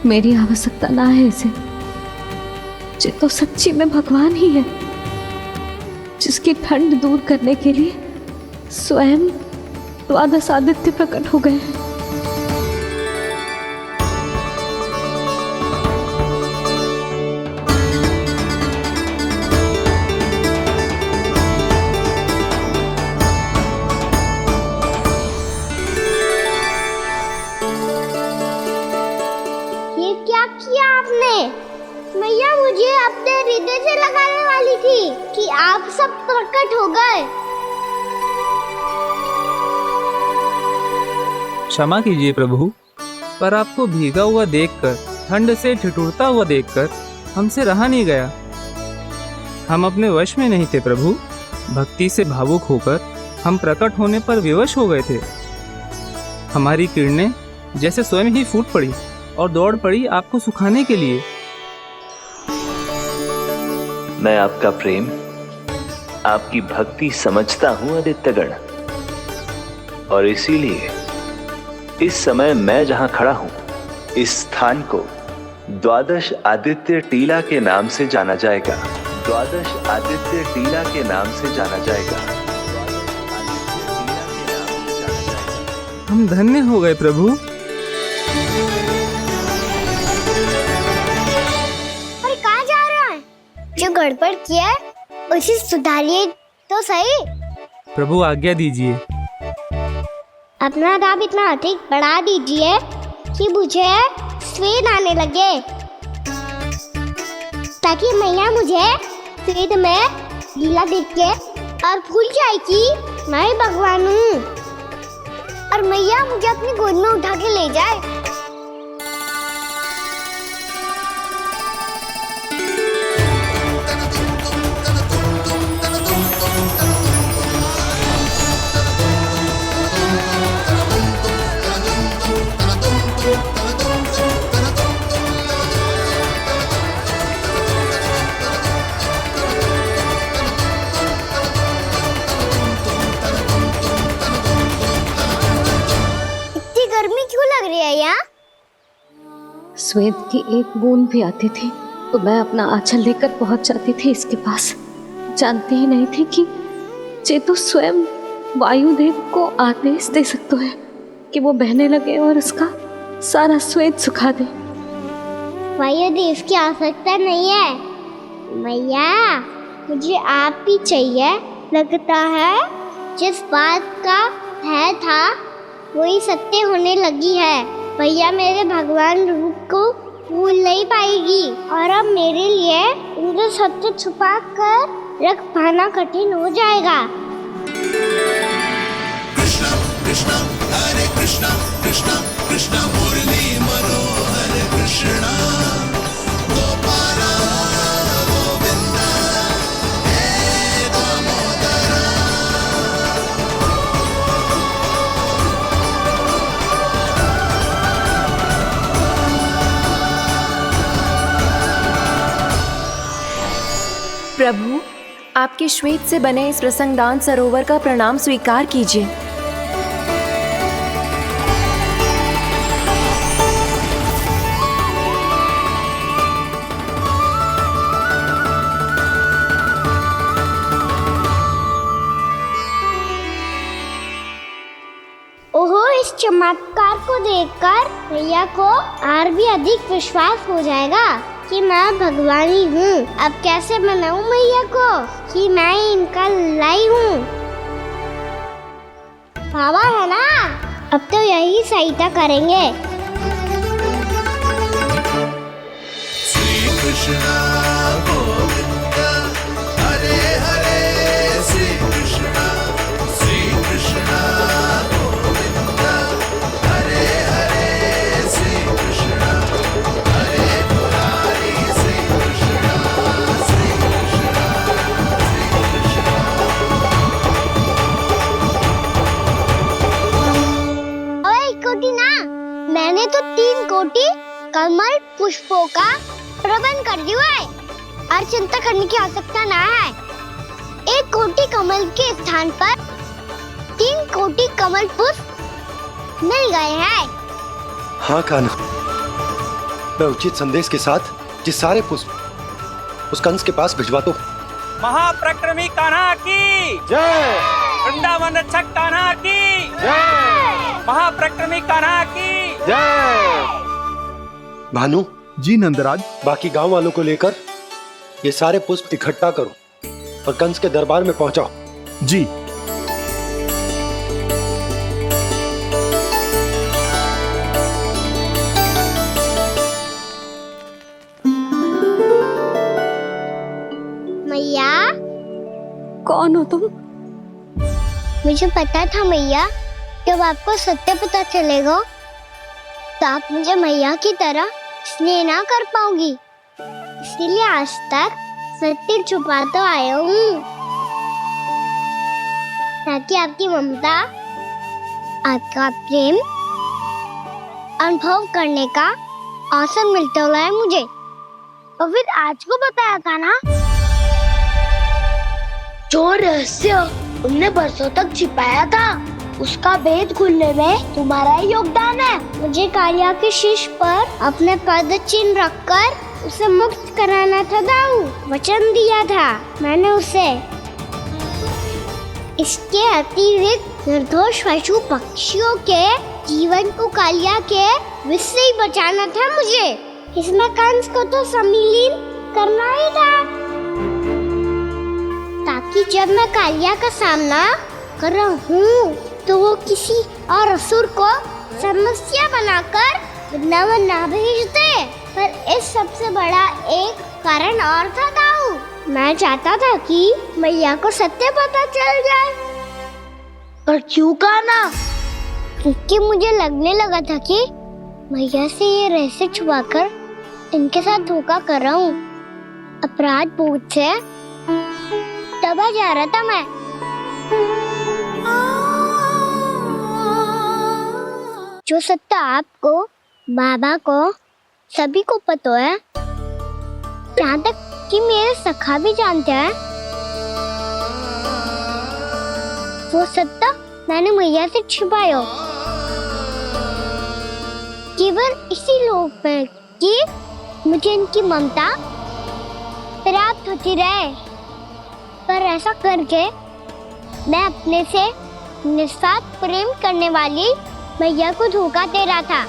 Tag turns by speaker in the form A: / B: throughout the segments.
A: मेरी आवश्यकता ना है इसे। ये तो सच्ची में भगवान ही है, जिसकी ठंड दूर करने के लिए स्वयं द्वादश आदित्य प्रकट हो गए हैं।
B: ये क्या किया आपने? मैया मुझे अपने हृदय से लगाने वाली थी कि आप सब प्रकट हो गए।
C: क्षमा कीजिए प्रभु, पर आपको भीगा हुआ देखकर, ठंड से ठिठुरता हुआ देखकर हमसे रहा नहीं गया। हम अपने वश में नहीं थे प्रभु। भक्ति से भावुक होकर हम प्रकट होने पर विवश हो गए थे। हमारी किरणें जैसे स्वयं ही फूट पड़ी और दौड़ पड़ी आपको सुखाने के लिए।
D: मैं आपका प्रेम, आपकी भक्ति समझता हूं आदित्यगण, और इसीलिए इस समय मैं जहां खड़ा हूं, इस स्थान को द्वादश आदित्य टीला के नाम से जाना जाएगा। द्वादश आदित्य टीला के नाम से जाना जाएगा।
C: हम धन्य हो गए प्रभु।
B: और कहाँ जा रहा है? जो गड़बड़ किया है उसे सुधारिए तो सही।
C: प्रभु आज्ञा दीजिए।
B: अपना दाब इतना अधिक बढ़ा दीजिए कि मुझे स्वेद आने लगे, ताकि मैया मुझे स्वेद में लीला देख के और भूल जाए कि मैं ही भगवान हूँ, और मैया मुझे अपनी गोद में उठा के ले जाए। गर्मी क्यों लग रही है यहाँ?
A: स्वेद की एक बूंद भी आती थी तो मैं अपना आंचल लेकर पहुंच जाती थी इसके पास। जानती ही नहीं थी कि ये तो स्वयं वायुदेव को आदेश दे सकते हैं कि वो बहने लगे और उसका सारा स्वेद सुखा दे।
B: वायुदेव की आवश्यकता नहीं है मैया, मुझे आप ही चाहिए। लगता है जिस बात का भय था वही सत्य होने लगी है। भैया मेरे भगवान रूप को भूल नहीं पाएगी, और अब मेरे लिए उनके सत्य छुपा कर रख पाना कठिन हो जाएगा।
E: कृष्णा कृष्णा हरे कृष्णा कृष्णा कृष्णा मुरली मनोहर कृष्णा गोपाला गोविंदा हे दामोदरा।
F: प्रभु, आपके श्वेत से बने इस प्रसंगदान सरोवर का प्रणाम स्वीकार कीजिए।
B: ओहो, इस चमत्कार को देखकर भैया को और भी अधिक विश्वास हो जाएगा कि मैं भगवान ही हूँ। अब कैसे मनाऊं मैया को कि मैं इनका लाई हूँ? बाबा है ना, अब तो यही सहायता करेंगे।
E: श्री कृष्णा गोविंदा हरे हरे श्री कृष्णा गोविंदा हरे हरे श्री कृष्णा हरे मुरारी श्री कृष्णा श्री कृष्णा श्री कृष्णा।
B: ओए कोटि ना, मैंने तो 3 कोटि कमल पुष्पों का प्रबंध कर दिया है और चिंता करने की आवश्यकता ना है। 1 कोटि कमल के स्थान पर 3 कोटि कमल पुष्प मिल गए हैं।
D: हाँ कान्हा,
G: मैं उचित संदेश के साथ ये सारे पुष्प उस कंस के पास भिजवा दो।
C: महाप्रक्रमी कान्हा की
G: जय।
C: वृंदावन रक्षक कान्हा की
G: जय।
C: महाप्रक्रमी कान्हा की
G: जय। भानु
H: जी नंदराज।
G: बाकी गांव वालों को लेकर ये सारे पुष्प इकट्ठा करो और कंस के दरबार में पहुंचाओ।
H: जी।
B: मैया,
A: कौन हो तुम?
B: मुझे पता था मैया, जब आपको सत्य पता चलेगा तो आप मुझे मैया की तरह स्नेह ना कर पाओगी, इसीलिए आज तक सत्य छुपाता आया हूँ, ताकि आपकी ममता, आपका प्रेम अनुभव करने का अवसर मिलता है मुझे। और फिर आज को बताया था ना, जो रहस्य तुमने बरसों तक छिपाया था, उसका भेद खुलने में तुम्हारा ही योगदान है। मुझे कालिया के शीश पर अपने पद चिन्ह रखकर उसे मुक्त कराना था दाऊ, वचन दिया था मैंने उसे। इसके अतिरिक्त निर्दोष पशु पक्षियों के जीवन को कालिया के विष से ही बचाना था मुझे। इसमें कंस को तो सम्मिलित करना ही था, ताकि जब मैं कालिया का सामना कर रहा हूँ तो वो किसी और असुर को समस्या बनाकर वृंदावन ना भेज दे। पर इस सबसे बड़ा एक कारण और था दाऊ, मैं चाहता था कि मैया को सत्य पता चल जाए। पर क्यों कहा ना? क्योंकि मुझे लगने लगा था कि मैया से ये रहस्य छुपाकर इनके साथ धोखा कर रहा हूँ। अपराध बोझ से दबा जा रहा था मैं। जो सत्य आपको, बाबा को, सभी को पता है, यहाँ तक कि मेरे सखा भी जानते हैं, वो सत्य मैंने मैया से छुपाया केवल इसी लोभ में कि मुझे इनकी ममता प्राप्त होती रहे। पर ऐसा करके मैं अपने से निस्वार्थ प्रेम करने वाली मैया को धोखा दे रहा था।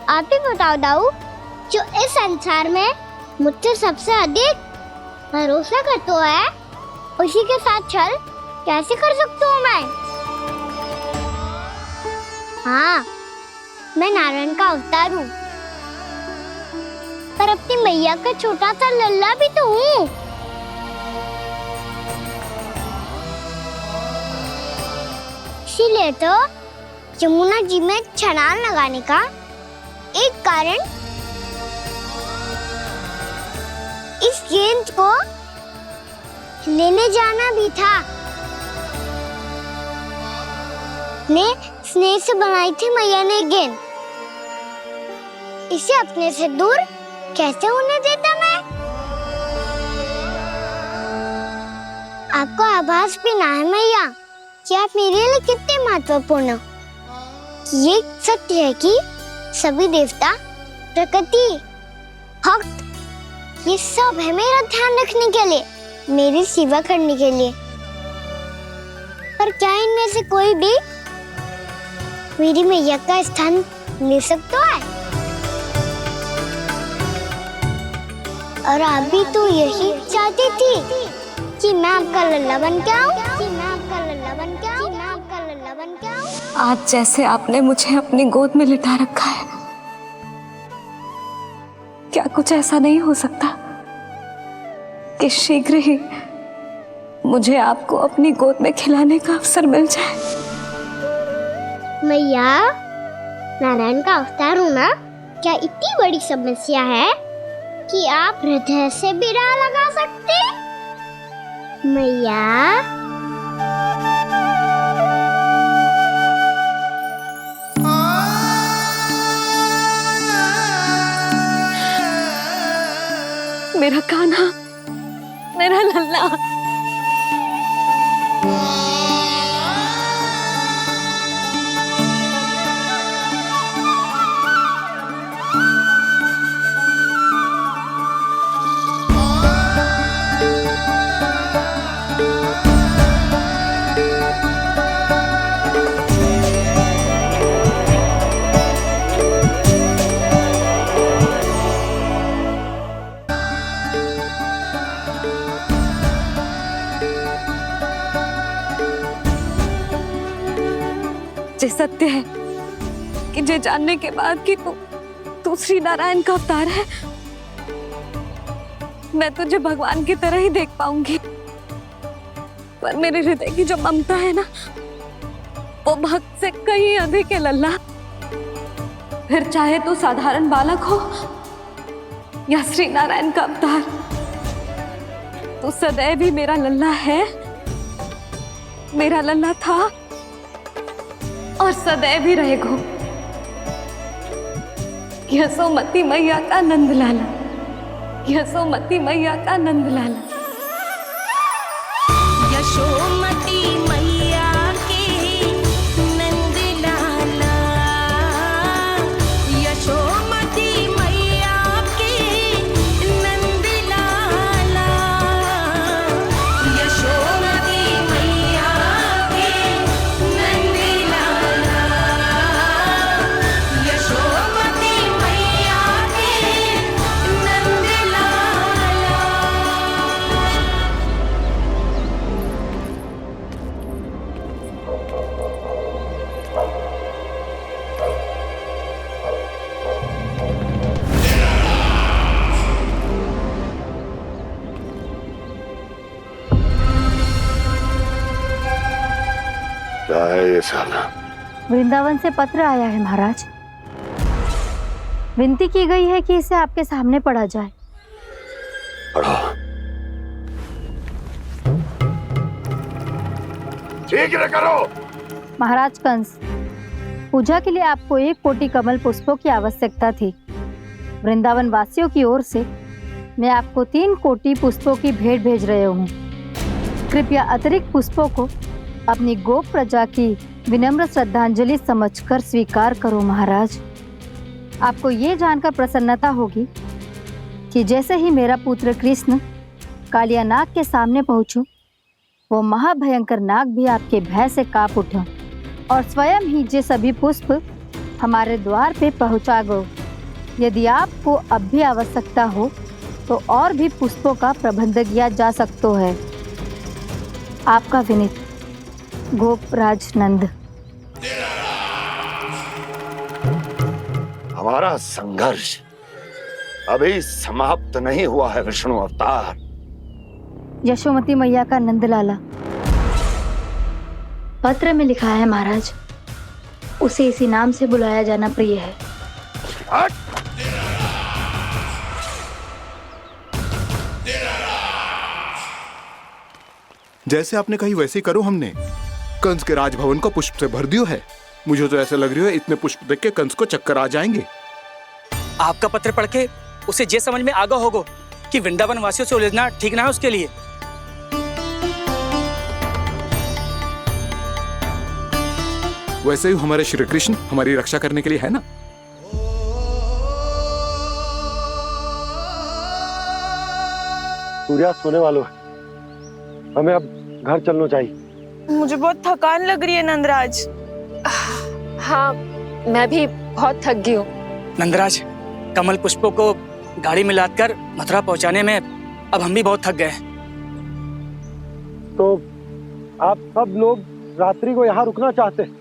B: आप ही बताओ दाऊ, जो इस संसार में मुझसे सबसे अधिक भरोसा करता है, उसी के साथ छल कैसे कर सकता हूँ मैं? हाँ, मैं नारायण का अवतार हूँ, पर अपनी मैया का छोटा सा लल्ला भी तो हूँ। इसीलिए तो यमुना जी में छलांग लगाने का एक कारण इस गेंद को लेने जाना भी था। ने स्नेह से बनाई थी मैया ने गेंद, इसे अपने से दूर कैसे होने देता मैं? आपको आभास भी ना है मैया कि आप मेरे लिए कितने महत्वपूर्ण हो। ये सत्य है कि सभी देवता, प्रकृति, भक्त, ये सब है मेरा ध्यान रखने के लिए, मेरी सेवा करने के लिए। पर क्या इनमें से कोई भी मेरी मैया का स्थान ले सकता है? और आप भी तो यही चाहती थी कि मैं आपका लल्ला बन के आऊं, कि मैं आपका लल्ला बन के आऊं, कि मैं आपका लल्ला बन के आऊं।
A: आज जैसे आपने मुझे अपनी गोद में लिटा रखा है, क्या कुछ ऐसा नहीं हो सकता कि शीघ्र ही मुझे आपको अपनी गोद में खिलाने का अवसर मिल जाए?
B: मैया, नारायण का अवतार होना क्या इतनी बड़ी समस्या है कि आप हृदय से भी राह लगा सकते? मैया,
A: मेरा कान्हा, मेरा लल्ला। जे सत्य है कि जे जानने के बाद कि तू श्री नारायण का अवतार है, मैं तुझे भगवान की तरह ही देख पाऊंगी। पर मेरे हृदय की जो ममता है ना, वो भक्त से कहीं अधिक है लल्ला। फिर चाहे तू साधारण बालक हो या श्री नारायण का अवतार, तू सदैव ही मेरा लल्ला है, मेरा लल्ला था और सदैव ही रहेगा। यशोमती मैया का नंद लाला, यशोमती मैया का नंद लाला।
H: यशोमती मैया के नंद लाला, यशोमती मैया के नंद लाला, यशोमती मैया के नंद लाला, यशोमती मैया के नंद लाला।
E: क्या है ये साला?
I: वृंदावन से पत्र आया है महाराज। विनती की गई है कि इसे आपके सामने पढ़ा जाए।
E: पढ़ो। ठीक है करो।
I: महाराज कंस, पूजा के लिए आपको 1 कोटि कमल पुष्पों की आवश्यकता थी। वृंदावन वासियों की ओर से मैं आपको 3 कोटि पुष्पों की भेंट भेज रहे हूँ। कृपया अतिरिक्त पुष्पों को अपनी गोप प्रजा की विनम्र श्रद्धांजलि समझकर स्वीकार करो महाराज। आपको ये जानकर प्रसन्नता होगी कि जैसे ही मेरा पुत्र कृष्ण कालिया नाग के सामने पहुंचो, वो महाभयंकर नाग भी आपके भय से कांप उठा और स्वयं ही ये सभी पुष्प हमारे द्वार पे पहुंचा गो। यदि आपको अब भी आवश्यकता हो तो और भी पुष्पों का प्रबंध किया जा सकता है। आपका विनीत गोपराज नंद।
E: हमारा संघर्ष अभी समाप्त नहीं हुआ है विष्णु अवतार।
I: यशोमती मैया का नंदलाला पत्र में लिखा है महाराज, उसे इसी नाम से बुलाया जाना प्रिय है।
E: हट!
J: जैसे आपने कही वैसे ही करो। हमने कंस के राजभवन को पुष्प से भर दियो है। मुझे तो ऐसा लग रही है इतने पुष्प देख के कंस को चक्कर आ जाएंगे।
K: आपका पत्र पढ़ के उसे ये समझ में आगा होगा कि वृंदावन वासियों से उलझना ठीक ना है उसके लिए।
J: वैसे ही हमारे श्री कृष्ण हमारी रक्षा करने के लिए है ना।
G: सूर्यास्त होने वाला है, हमें अब घर चलना चाहिए।
F: मुझे बहुत थकान लग रही है नंदराज। हाँ, मैं भी बहुत थक गई हूँ।
K: नंदराज, कमल पुष्पों को गाड़ी में लादकर मथुरा पहुंचाने में अब हम भी बहुत थक गए।
G: तो आप सब लोग रात्रि को यहाँ रुकना चाहते हैं?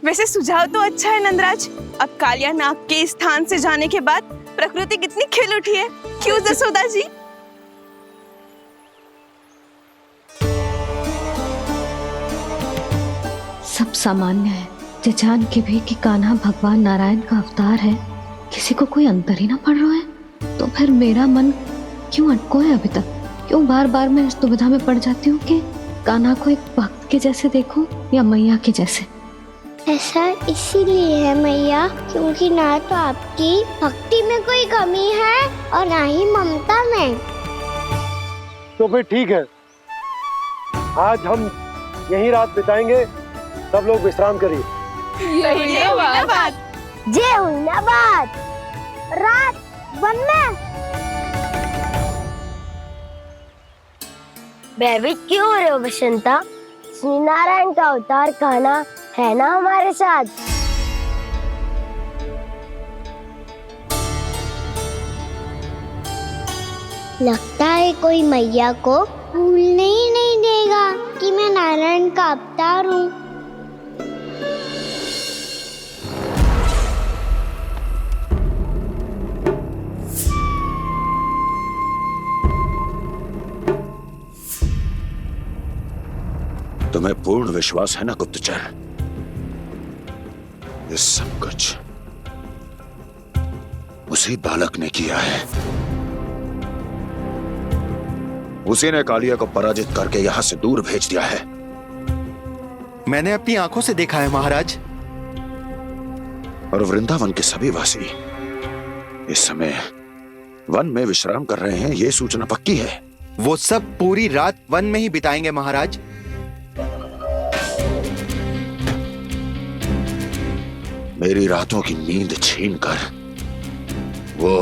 F: वैसे सुझाव तो अच्छा है नंदराज। अब कालिया नाग के स्थान से जाने के बाद प्रकृति कितनी खिल उठी है, क्यों जसोदा जी?
A: सब सामान्य है, जे जान के भी कि कान्हा भगवान नारायण का अवतार है, किसी को कोई अंतर ही ना पड़ रहा है। तो फिर मेरा मन क्यों अटको है अभी तक? क्यों बार बार मैं इस दुविधा में पड़ जाती हूँ कि कान्हा को एक भक्त के जैसे देखूं या मैया के जैसे?
B: ऐसा इसीलिए है मैया क्योंकि ना तो आपकी भक्ति में कोई कमी है और ना ही ममता में।
G: तो फिर ठीक है, आज हम यहीं रात बिताएंगे। सब लोग विश्राम करिए।
B: जय हुइनाबाद। रात वन में भयभीत क्यों हो रहे हो बसंता? श्री नारायण का अवतार कान्हा है ना हमारे साथ। लगता है कोई मैया को भूलने ही नहीं देगा कि मैं नारायण का अवतार हूँ।
E: तुम्हें पूर्ण विश्वास है ना गुप्तचर? ये सब कुछ उसी बालक ने किया है। उसी ने कालिया को पराजित करके यहां से दूर भेज दिया है।
L: मैंने अपनी आंखों से देखा है महाराज।
E: और वृंदावन के सभी वासी इस समय वन में विश्राम कर रहे हैं, ये सूचना पक्की है।
L: वो सब पूरी रात वन में ही बिताएंगे महाराज।
E: मेरी रातों की नींद छीनकर वो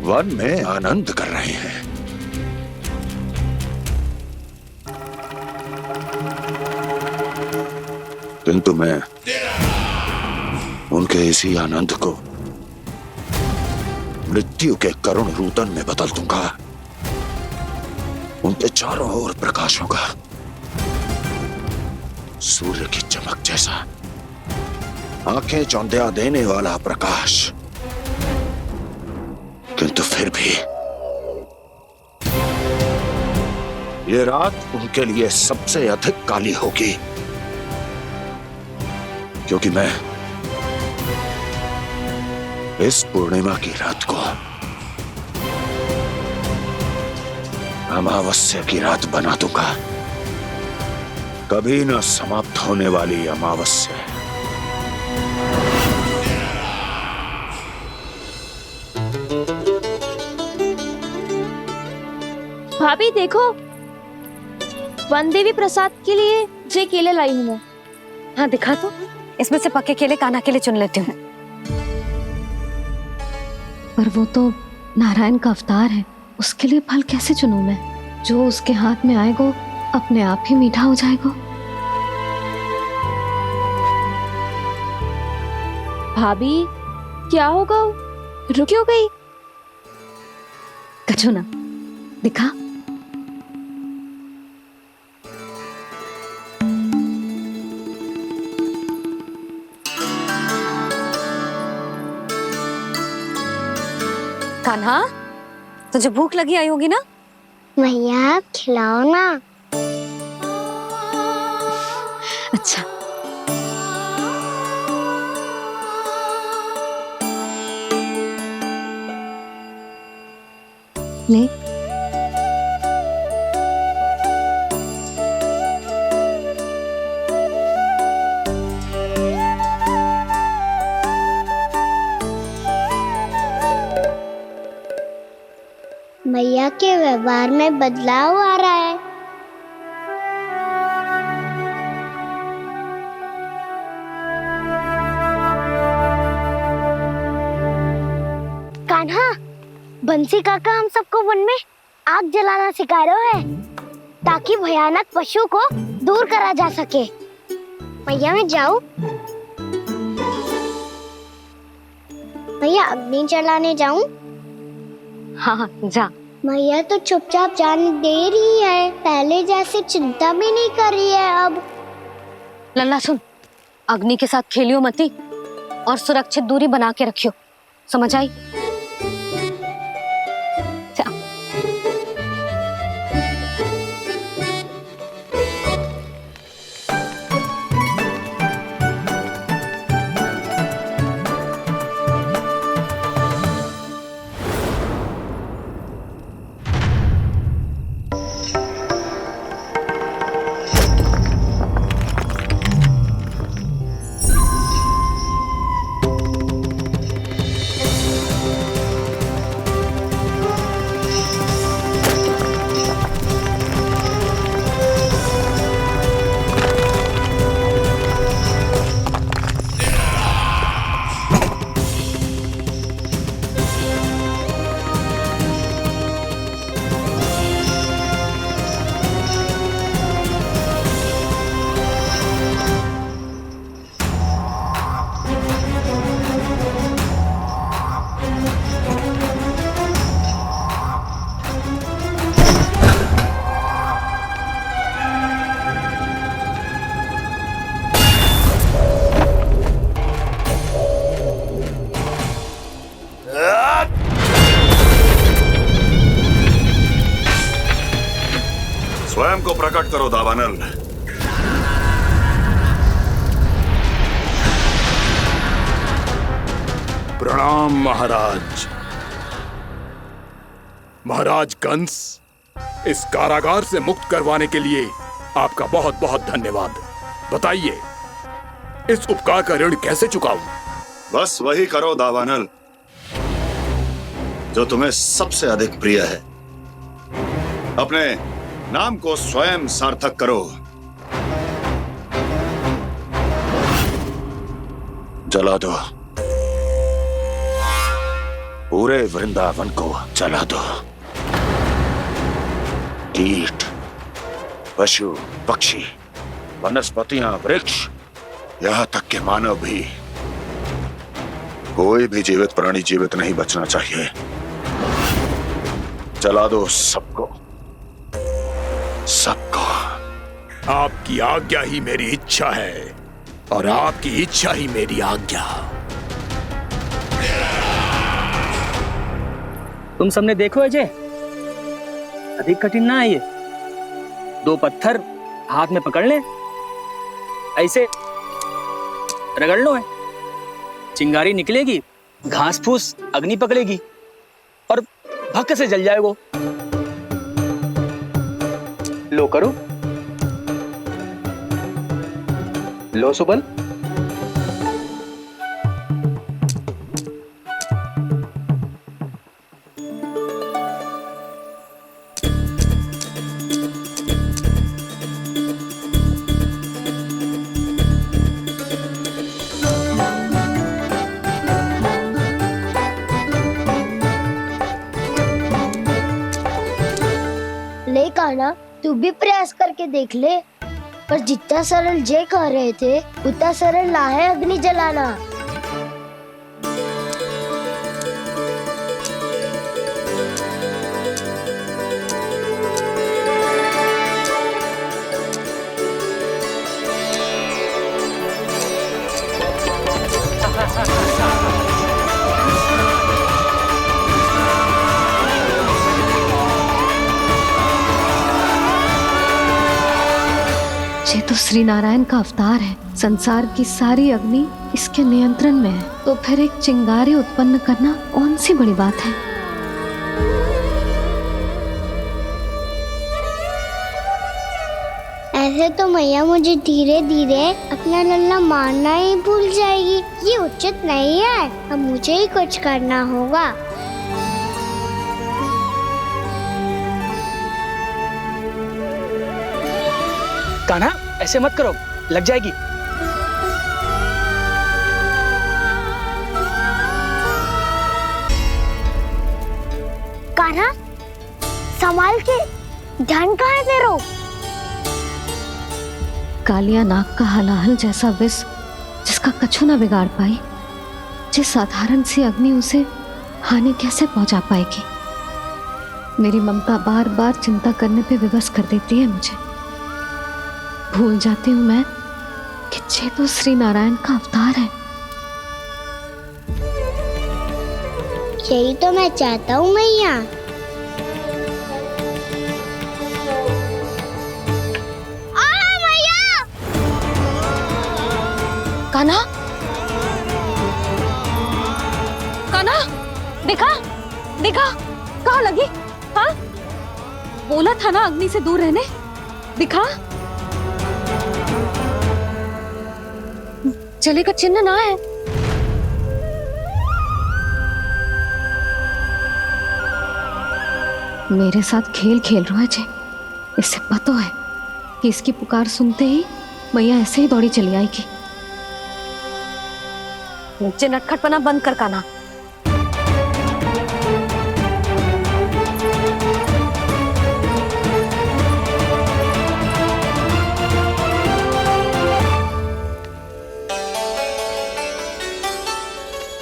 E: वन में आनंद कर रहे हैं। किंतु मैं उनके इसी आनंद को मृत्यु के करुण रूदन में बदल दूंगा। उनके चारों ओर प्रकाश होगा, सूर्य की चमक जैसा, आंखें चौंधिया देने वाला प्रकाश। किंतु फिर भी ये रात उनके लिए सबसे अधिक काली होगी, क्योंकि मैं इस पूर्णिमा की रात को अमावस्या की रात बना दूंगा। कभी न समाप्त होने वाली अमावस्या।
A: भाभी देखो, वन देवी प्रसाद के लिए ये केले लाई हूँ मैं। हाँ दिखा तो, इसमें से पके केले कान्हा के लिए चुन लेती हूँ। पर वो तो नारायण का अवतार है, उसके लिए फल कैसे चुनूं मैं? जो उसके हाथ में आएगा अपने आप ही मीठा हो जाएगा। भाभी क्या होगा? रुक क्यों गई? कछू ना दिखा। कान्हा, तुझे भूख लगी आई होगी ना?
B: भैया खिलाओ ना।
A: अच्छा। ले।
B: भैया के व्यवहार में बदलाव आ रहा है। कान्हा, बंसी काका हम सबको वन में आग जलाना सिखा रहे हैं, ताकि भयानक पशु को दूर करा जा सके। भैया मैं जाऊं? भैया अग्नि जलाने जाऊं?
A: हाँ जा।
B: भैया तो चुपचाप जाने दे रही है, पहले जैसे चिंता भी नहीं कर रही है अब।
A: लल्ला सुन, अग्नि के साथ खेलियो मती और सुरक्षित दूरी बना के रखियो, समझ आई? जा।
E: स्वयं को प्रकट करो दावानल।
J: प्रणाम महाराज। महाराज कंस, इस कारागार से मुक्त करवाने के लिए आपका बहुत बहुत धन्यवाद। बताइए, इस उपकार का ऋण कैसे चुकाऊं?
E: बस वही करो दावानल जो तुम्हें सबसे अधिक प्रिय है। अपने नाम को स्वयं सार्थक करो। जला दो, पूरे वृंदावन को जला दो। कीट, पशु, पक्षी, वनस्पतियां, वृक्ष, यहां तक के मानव भी, कोई भी जीवित प्राणी जीवित नहीं बचना चाहिए। जला दो सबको, सबको।
J: आपकी आज्ञा ही मेरी इच्छा है और आपकी इच्छा ही मेरी आज्ञा।
K: तुम सबने देखो अजय, अधिक कठिन ना है ये। 2 पत्थर हाथ में पकड़ ले, ऐसे रगड़ लो है, चिंगारी निकलेगी, घास फूस अग्नि पकड़ेगी और भक्क से जल जाए वो। लो करो, लो सुबल।
B: ले कान्हा, तू भी प्रयास करके देख ले। पर जितना सरल जे कह रहे थे उतना सरल ना है अग्नि जलाना।
A: ये तो श्री नारायण का अवतार है। संसार की सारी अग्नि इसके नियंत्रण में है, तो फिर एक चिंगारी उत्पन्न करना कौन सी बड़ी बात है।
B: ऐसे तो मैया मुझे धीरे धीरे अपना लल्ला मारना ही भूल जाएगी। ये उचित नहीं है, अब मुझे ही कुछ करना होगा।
K: कान्हा, ऐसे मत करो, लग जाएगी।
B: कान्हा, संभाल के, ध्यान कहाँ है तेरो?
A: कालिया नाग का हलाहल जैसा विष जिसका कछु न बिगाड़ पाई, जिस साधारण सी अग्नि उसे हानि कैसे पहुंचा पाएगी। मेरी ममता बार बार चिंता करने पे विवश कर देती है मुझे। भूल जाती हूँ मैं कि ये तो श्री नारायण का अवतार है।
B: यही तो मैं चाहता हूँ मैया। मैया!
A: कान्हा, कान्हा, देखा देखा, कहाँ लगी? हाँ, बोला था ना अग्नि से दूर रहने। दिखा, जले का चिन्ह ना है। मेरे साथ खेल खेल रहा है जे। इससे पता है कि इसकी पुकार सुनते ही मैया ऐसे ही दौड़ी चली आएगी। नीचे नटखटपना बंद कर कान्हा।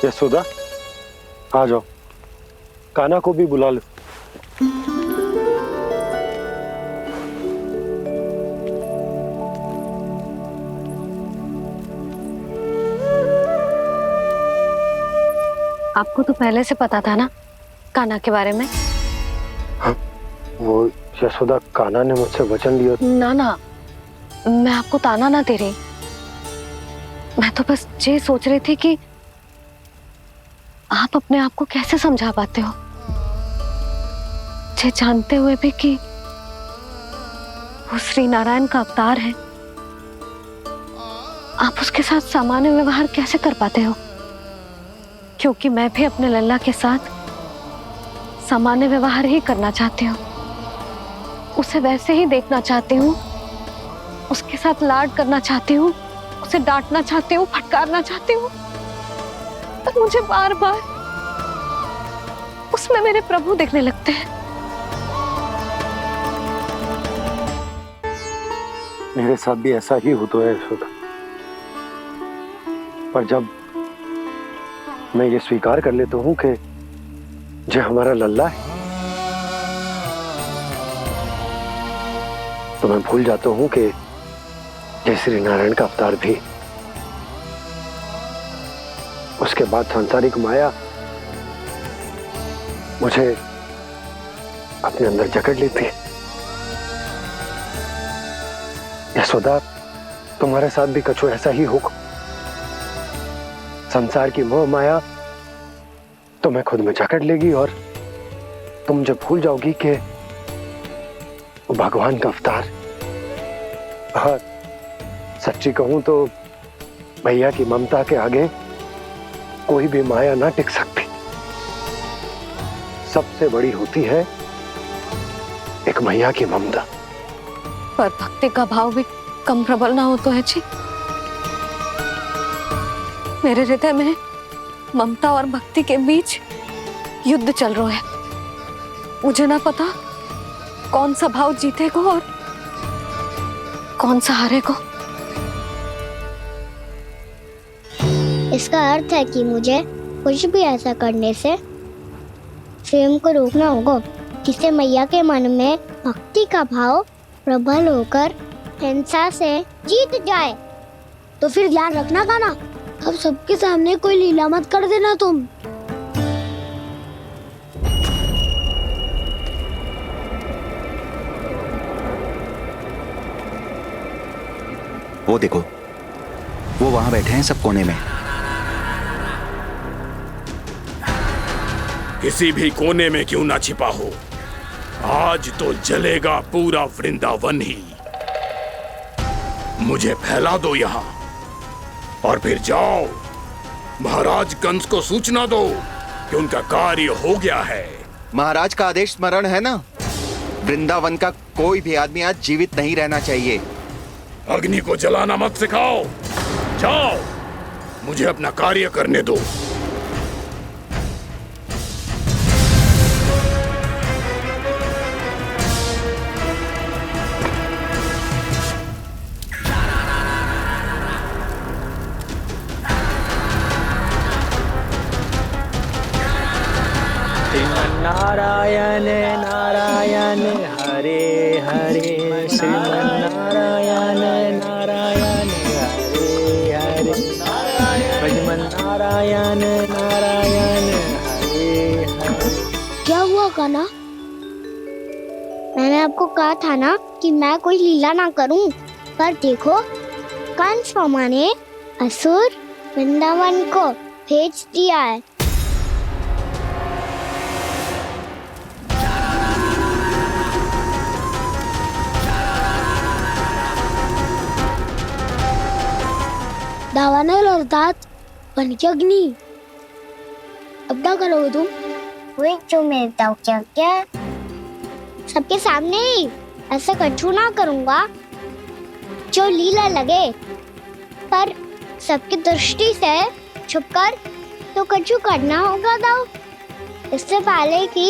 G: यशोदा, आ जाओ, कान्हा को भी बुला लो।
A: आपको तो पहले से पता था ना कान्हा के बारे में?
G: हाँ, वो यशोदा, कान्हा ने मुझसे वचन लिया।
A: ना ना, मैं आपको ताना ना दे रही। मैं तो बस ये सोच रही थी कि आप अपने आप को कैसे समझा पाते हो, ये जानते हुए भी कि वो श्री नारायण का अवतार है। आप उसके साथ सामान्य व्यवहार कैसे कर पाते हो? क्योंकि मैं भी अपने लल्ला के साथ सामान्य व्यवहार ही करना चाहती हूँ, उसे वैसे ही देखना चाहती हूँ, उसके साथ लाड करना चाहती हूँ, उसे डांटना चाहती हूँ, फटकारना चाहती हूँ, पर मुझे बार बार उसमें मेरे प्रभु दिखने लगते हैं।
G: मेरे साथ भी ऐसा ही होता है यशोदा, पर जब मैं ये स्वीकार कर लेता हूँ कि जो हमारा लल्ला है, तो मैं भूल जाता हूँ कि जय श्री नारायण का अवतार भी। उसके बाद सांसारिक माया मुझे अपने अंदर जकड़ लेती है। यशोदा, तुम्हारे साथ भी कछु ऐसा ही होगा। संसार की मोह माया तुम्हें खुद में जकड़ लेगी और तुम जब भूल जाओगी कि वो भगवान का अवतार। और सच्ची कहूं तो भैया की ममता के आगे कोई भी माया ना टिक सकती। सबसे बड़ी होती है एक मैया की ममता।
A: पर भक्ति का भाव भी कम प्रबल ना हो तो है जी। मेरे हृदय में ममता और भक्ति के बीच युद्ध चल रहा है। मुझे ना पता कौन सा भाव जीतेगा और कौन सा हारेगा।
B: इसका अर्थ है कि मुझे कुछ भी ऐसा करने से स्वयं को रोकना होगा जिससे मैया के मन में भक्ति का भाव प्रबल होकर हिंसा से जीत जाए। तो फिर ध्यान रखना कान्हा, अब सबके सामने कोई लीला मत कर देना तुम।
L: वो देखो, वो वहां बैठे हैं सब कोने में।
J: किसी भी कोने में क्यों ना छिपा हो, आज तो जलेगा पूरा वृंदावन ही। मुझे फैला दो यहाँ और फिर जाओ महाराज कंस को सूचना दो कि उनका कार्य हो गया है।
L: महाराज का आदेश स्मरण है ना, वृंदावन का कोई भी आदमी आज जीवित नहीं रहना चाहिए।
J: अग्नि को जलाना मत सिखाओ, जाओ मुझे अपना कार्य करने दो।
K: नारायण नारायण हरे हरे, श्रीमन्नारायण नारायण हरे हरे, श्रीमन्नारायण नारायण हरे हरे।
B: क्या हुआ कान्हा? मैंने आपको कहा था ना कि मैं कोई लीला ना करूं, पर देखो कंस मामा ने असुर वृंदावन को भेज दिया है। दावानल और दांत बन के अग्नि। अब क्या करोगे तुम? वही जो मैं बताऊं क्या क्या? सबके सामने ही ऐसा कछु ना करूंगा जो लीला लगे, पर सबकी दृष्टि से छुपकर तो कछु करना होगा दाऊ। इससे पहले कि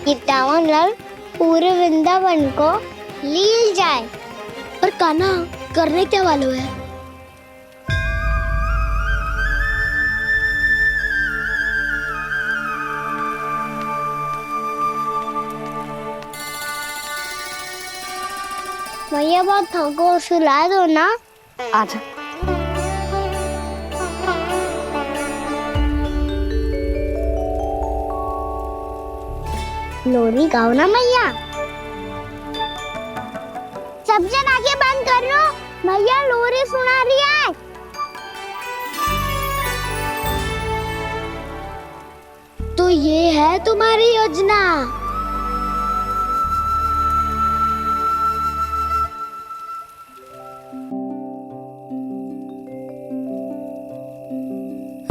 B: ये दावानल पूरे वृंदावन को लील जाए। पर कान्हा करने क्या वालों है? भैया बहुत थको, सुला दो ना।
A: आजा।
B: लोरी गाओ ना मैया। सब जन आंखें बंद कर लो, मैया लोरी सुना रही है। तो ये है तुम्हारी योजना।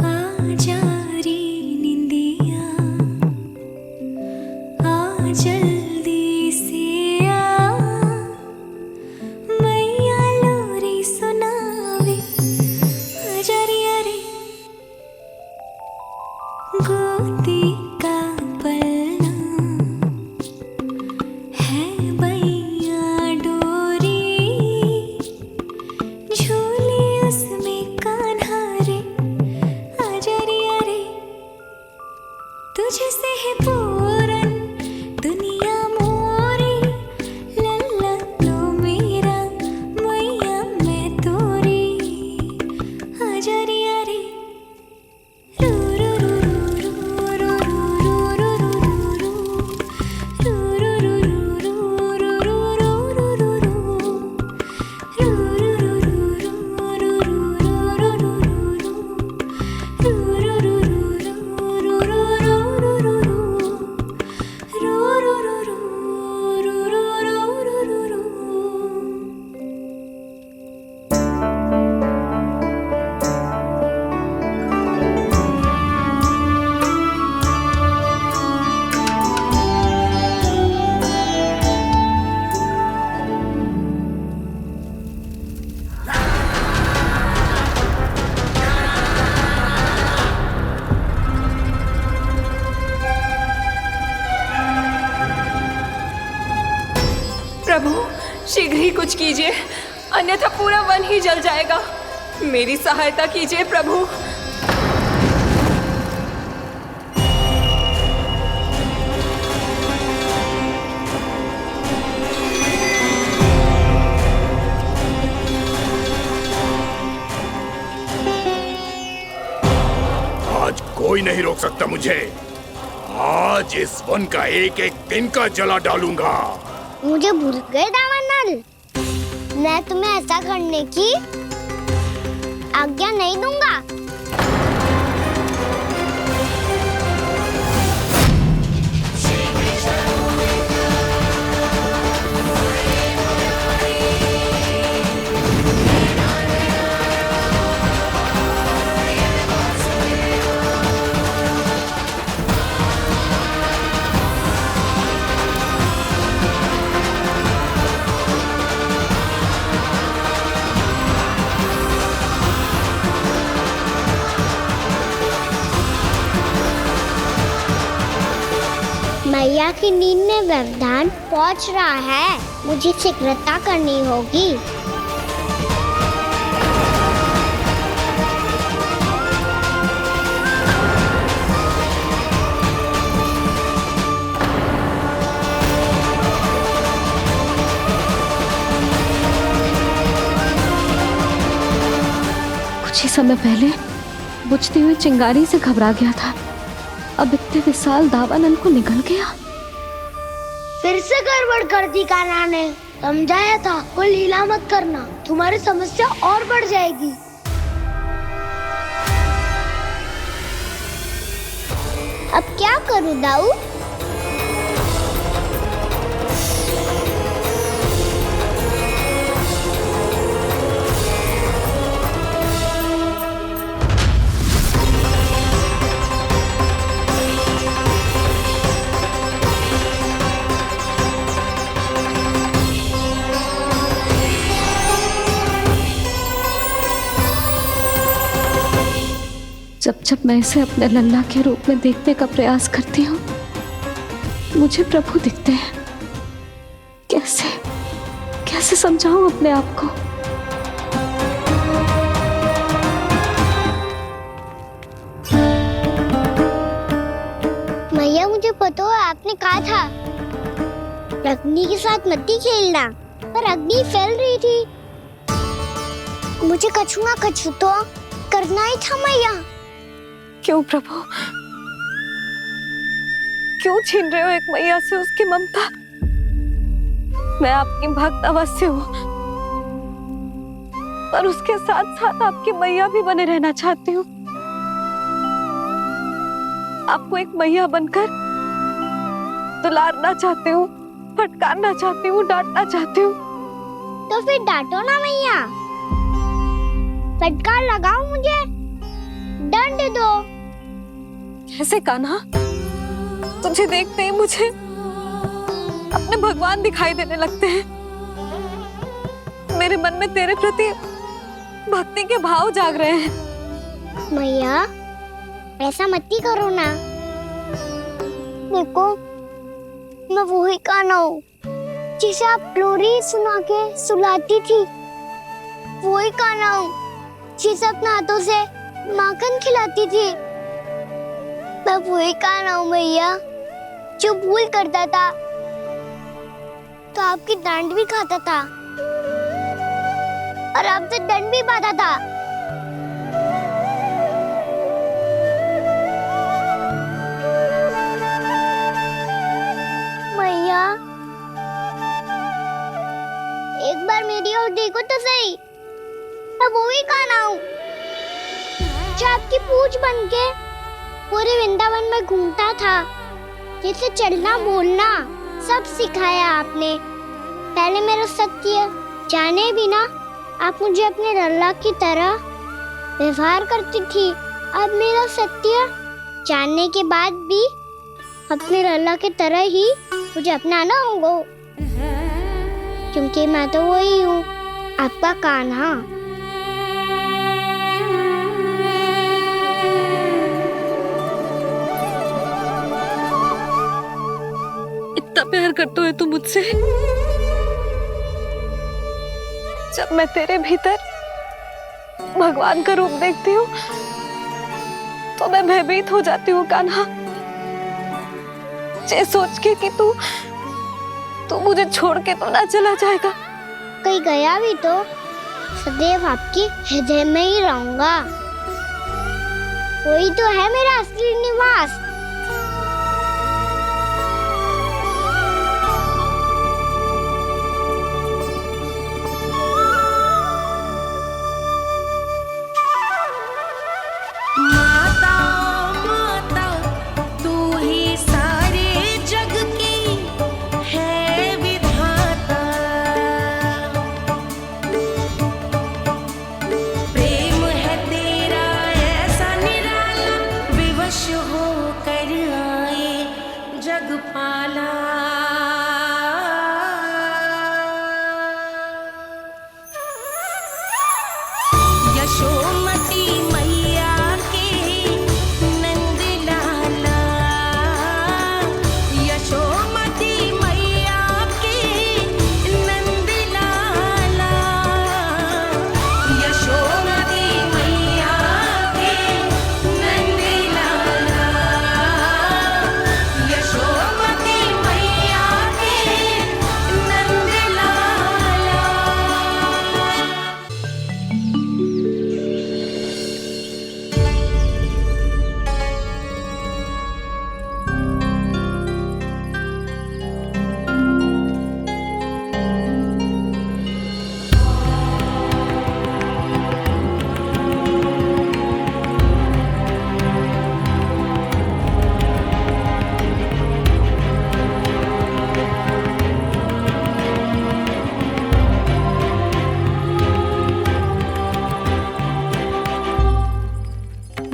H: आजा रे निंदिया, आ जल्दी से आ, मैया लोरी सुनावे, आजा रे गोदी का पलना है बैया डोरी, झूले उसमें कान्हा रे, आजा रे तुझसे है पूरन दुनिया मोरी, लल्ला लो मेरा मैया मैं तोरी, आजा रे रू रू रू रू रू रू रू रू
F: प्रभु शीघ्र ही कुछ कीजिए, अन्यथा पूरा वन ही जल जाएगा। मेरी सहायता कीजिए प्रभु।
J: आज कोई नहीं रोक सकता मुझे। आज इस वन का एक एक दिन का जला डालूंगा।
B: मुझे भूल गए दामनल, मैं तुम्हें ऐसा करने की आज्ञा नहीं दूंगा। मैया की नींद में व्यवधान पहुंच रहा है, मुझे शीघ्रता करनी होगी।
A: कुछ ही समय पहले बुझती हुई चिंगारी से घबरा गया था, अब इतने विशाल दावानल को निगल गया।
B: फिर से गड़बड़ कर दी कान्हा ने, समझाया था कोई लीला मत करना, तुम्हारी समस्या और बढ़ जाएगी। अब क्या करूं दाऊ?
A: जब जब मैं इसे अपने लल्ला के रूप में देखने का प्रयास करती हूँ, मुझे प्रभु दिखते हैं। कैसे कैसे समझाऊं अपने आप को?
B: मैया मुझे पता है आपने कहा था अग्नि के साथ मत ही खेलना, पर अग्नि फैल रही थी। मुझे कछु ना कछु तो करना ही था मैया।
F: क्यों प्रभु, क्यों छीन रहे हो एक मैया से उसकी ममता?
A: मैं आपकी भक्त अवश्य हूँ, पर उसके साथ साथ आपकी मैया भी बने रहना चाहती हूँ। आपको एक मैया बनकर दुलारना चाहती हूँ, फटकारना चाहती हूँ, डांटना चाहती हूँ।
B: तो फिर डांटो ना मैया, फटकार लगाओ, मुझे दंड दो।
A: कैसे कान्हा? तुझे देखते ही मुझे अपने भगवान दिखाई देने लगते हैं। मेरे मन में तेरे प्रति भक्ति के भाव जाग रहे हैं।
B: मैया ऐसा मत ही करो ना। देखो, मैं वही कान्हा हूँ जिसे आप लोरी सुना के सुलाती थी। वही कान्हा हूँ जिसे अपने हाथों से माखन खिलाती थी। मैं वही कान्हा हूँ मैया जो भूल करता था तो आपकी डांट भी खाता था और आपसे दंड भी पाता था। मैया एक बार मेरी ओर देखो तो सही। मैं वही कान्हा हूँ जो आपकी पूछ बन के पूरे वृंदावन में घूमता था। जैसे चलना बोलना सब सिखाया आपने। पहले मेरा सत्य जाने बिना आप मुझे अपने लल्ला की तरह व्यवहार करती थी। अब मेरा सत्य जानने के बाद भी अपने लल्ला की तरह ही मुझे अपनाना होगा, क्योंकि मैं तो वही हूँ, आपका कान्हा।
A: इतना प्यार करते हो तुम मुझसे? जब मैं तेरे भीतर भगवान का रूप देखती हूँ तो मैं भयभीत हो जाती हूँ कान्हा। ये सोच के कि तू मुझे छोड़ के तो ना चला जाएगा।
B: कहीं गया भी तो सदैव आपके हृदय में ही रहूंगा। वही तो है मेरा असली निवास।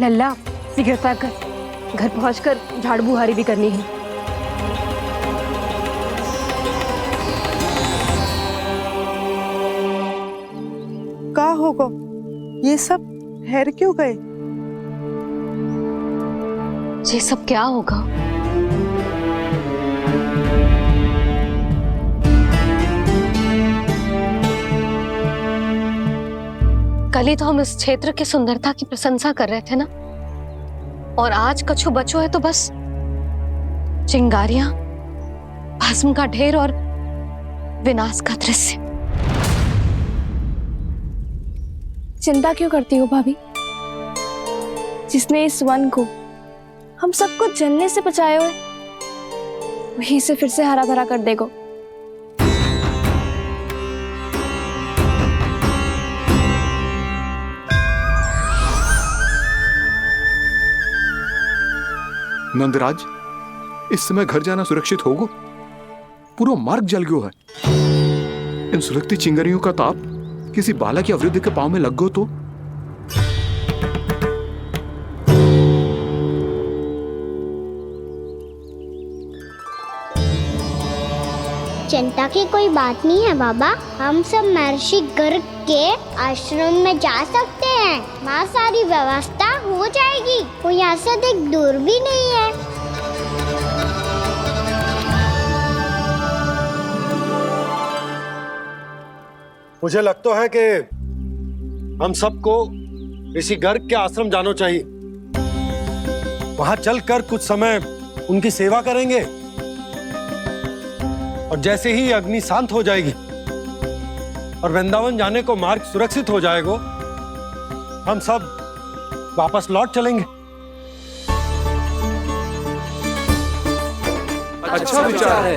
F: लल्ला शीघ्रता कर, घर पहुंचकर झाड़ बुहारी भी करनी है।
M: का होगा? ये सब ठहर क्यों गए?
A: ये सब क्या होगा? कल ही तो हम इस क्षेत्र की सुंदरता की प्रशंसा कर रहे थे ना, और आज कछु बचो है तो बस चिंगारियां, भस्म का ढेर और विनाश का दृश्य।
F: चिंता क्यों करती हो भाभी? जिसने इस वन को हम सबको जलने से बचाए हुए, वहीं से फिर से हरा भरा कर देगो।
J: नंदराज, इस समय घर जाना सुरक्षित होगा? पूरा मार्ग जल गयो है। इन सुलगती चिंगारियों का ताप किसी बालक या वृद्ध के पांव में लग गयो तो?
B: चिंता की कोई बात नहीं है बाबा, हम सब महर्षि गर्ग के आश्रम में जा सकते हैं। वहाँ सारी व्यवस्था हो जाएगी, वो यहाँ से देख दूर भी नहीं है।
G: मुझे लगता है कि हम सबको ऋषि गर्ग के आश्रम जाना चाहिए। वहां चलकर कुछ समय उनकी सेवा करेंगे और जैसे ही अग्नि शांत हो जाएगी और वृंदावन जाने को मार्ग सुरक्षित हो जाएगा, हम सब वापस लौट चलेंगे।
J: अच्छा विचार है।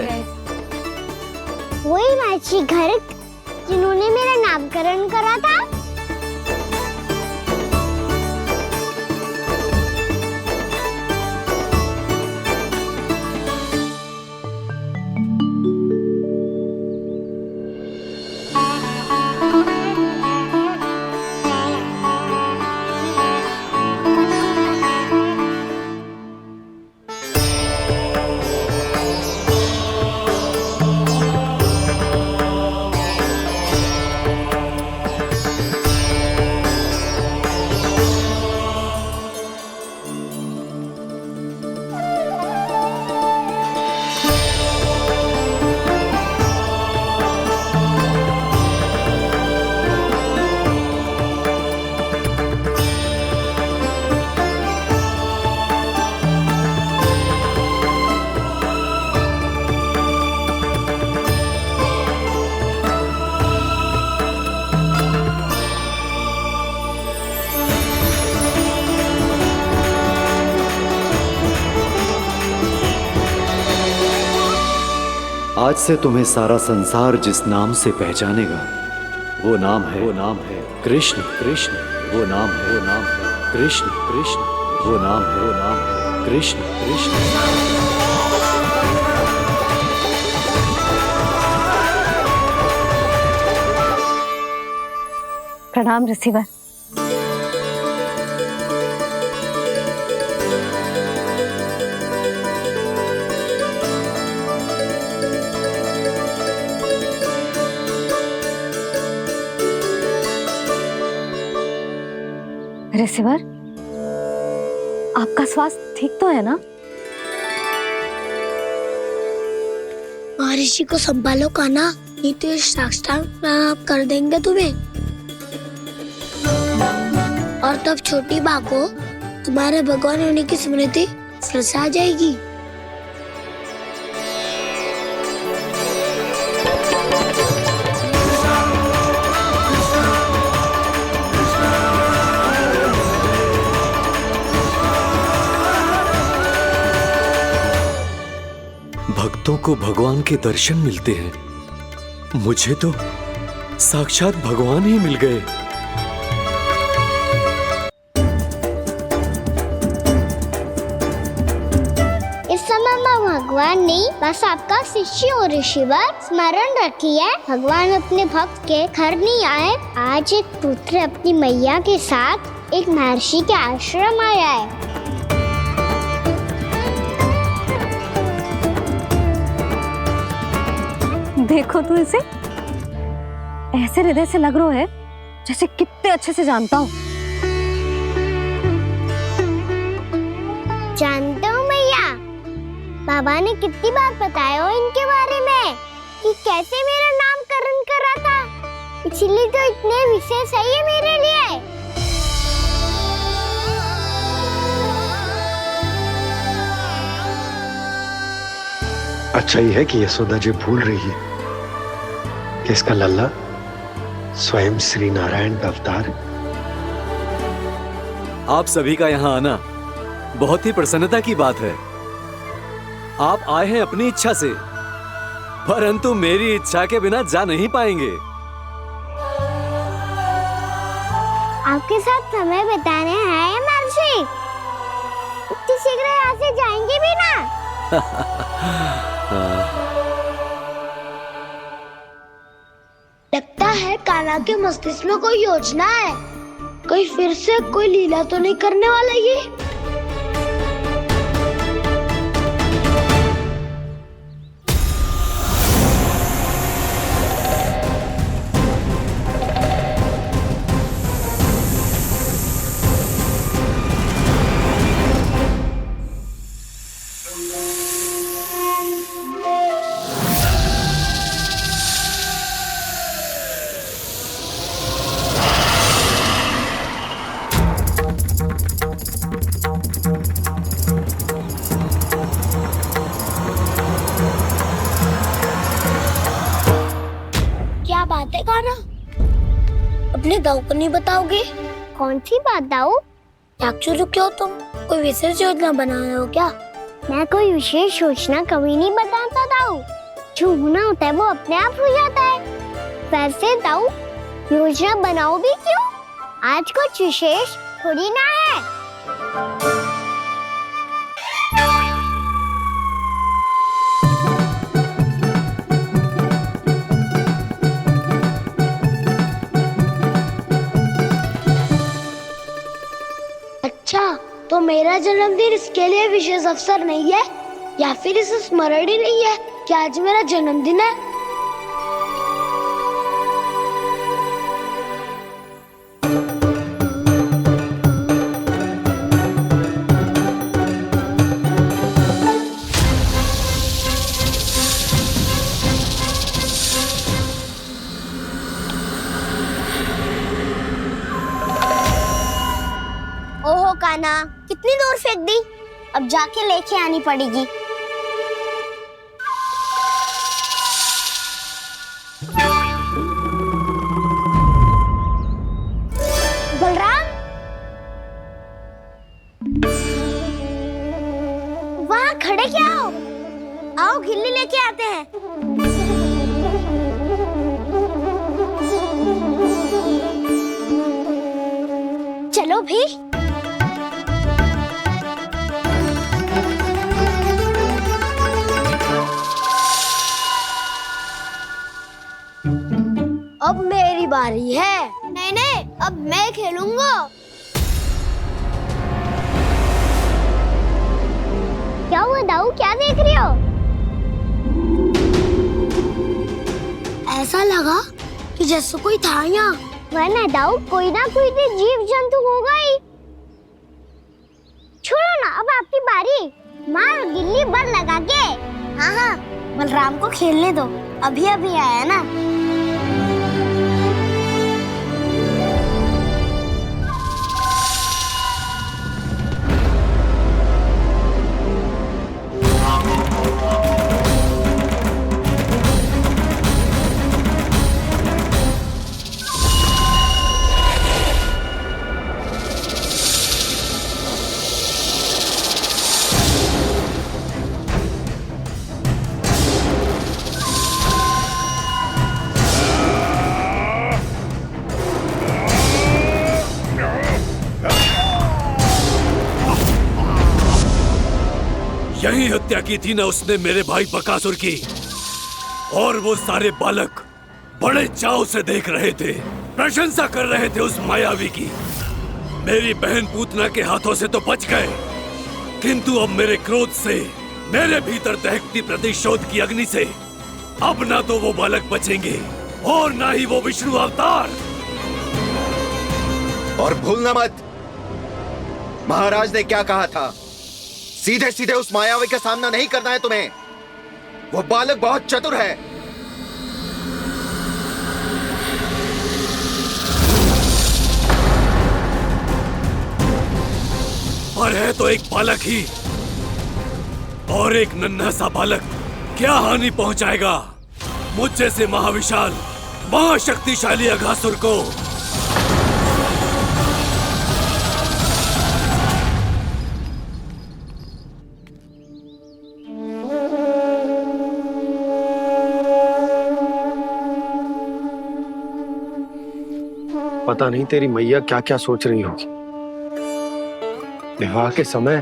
B: वही महर्षि गर्ग जिन्होंने मेरा नामकरण करा था।
N: आज से तुम्हें सारा संसार जिस नाम से पहचानेगा वो नाम है कृष्ण। कृष्ण वो नाम है कृष्ण। कृष्ण वो नाम है कृष्ण। कृष्ण।
A: प्रणाम ऋषिवर। ऋषिवर, आपका स्वास्थ्य ठीक तो है ना?
B: महर्षि को संभालो कान्हा, नहीं तो ये साष्टांग प्रणाम कर देंगे तुम्हें। और तब छोटी बा को तुम्हारे भगवान होने की स्मृति फिर से आ जाएगी।
N: भक्तों को भगवान के दर्शन मिलते हैं, मुझे तो साक्षात भगवान ही मिल गए।
B: इस समय मैं भगवान नहीं, बस आपका शिष्य हूँ ऋषिवर। स्मरण रखिए, भगवान अपने भक्त के घर नहीं आए। आज एक पुत्र अपनी मैया के साथ एक महर्षि के आश्रम आया है।
A: देखो तू इसे, ऐसे हृदय से लग रहा है जैसे कितने अच्छे से जानता हूँ।
B: जानते हो मैया, बाबा ने कितनी बार बताया हो इनके बारे में कि कैसे मेरा नामकरण करा था, इसीलिए तो इतने विशेष है ये मेरे लिए।
G: अच्छा ही है कि यशोदा जी भूल रही है कि इसका लल्ला स्वयं श्री नारायण का अवतार है।
N: आप सभी का यहाँ आना बहुत ही प्रसन्नता की बात है। आप आए हैं अपनी इच्छा से, परंतु मेरी इच्छा के बिना जा नहीं पाएंगे।
B: आपके साथ समय बिताने आए महर्षि, इतनी सी शीघ्र यहाँ से जाएंगे भी ना। लगता है कान्हा के मस्तिष्क में कोई योजना है। कोई फिर से कोई लीला तो नहीं करने वाला ये। क्या बात है कान्हा? अपने दाऊ को नहीं बताओगे? कौन सी बात दाऊ? याक्षु रुके हो तुम? कोई विशेष योजना बना रहे हो क्या? मैं कोई विशेष योजना कभी नहीं बताता दाऊ। जो होना होता है वो अपने आप हो जाता है। वैसे दाऊ योजना बनाओ भी क्यों? आज कुछ विशेष थोड़ी ना है। अच्छा, तो मेरा जन्मदिन इसके लिए विशेष अवसर नहीं है या फिर इसे स्मरण ही नहीं है कि आज मेरा जन्मदिन है? ओहो कान्हा, कितनी दूर फेंक दी? अब जाके लेके आनी पड़ेगी। बलराम, वहाँ खड़े क्या हो? आओ खिल्ली लेके आते हैं। चलो भी। अब मेरी बारी है। नहीं नहीं, अब मैं खेलूंगा। क्या हुआ दाऊ, क्या देख रही हो? ऐसा लगा कि जैसे कोई था यहाँ। वरना दाऊ कोई ना कोई तो जीव जंतु होगा ही। छोड़ो ना, अब आपकी बारी। मार गिल्ली बल लगा के। हाँ हाँ, बलराम को खेलने दो, अभी अभी आया ना।
O: यही हत्या की थी ना उसने मेरे भाई बकासुर की। और वो सारे बालक बड़े चाव से देख रहे थे, प्रशंसा कर रहे थे उस मायावी की। मेरी बहन पूतना के हाथों से तो बच गए, किंतु अब मेरे क्रोध से, मेरे भीतर दहकती प्रतिशोध की अग्नि से अब ना तो वो बालक बचेंगे और ना ही वो विष्णु अवतार।
L: और भूलना मत, महाराज ने क्या कहा था? सीधे सीधे उस मायावी का सामना नहीं करना है तुम्हें। वो बालक बहुत चतुर है।
O: और है तो एक बालक ही, और एक नन्हा सा बालक क्या हानि पहुंचाएगा मुझ जैसे महाविशाल महाशक्तिशाली अघासुर को।
G: पता नहीं तेरी मैया क्या क्या सोच रही होगी। विवाह के समय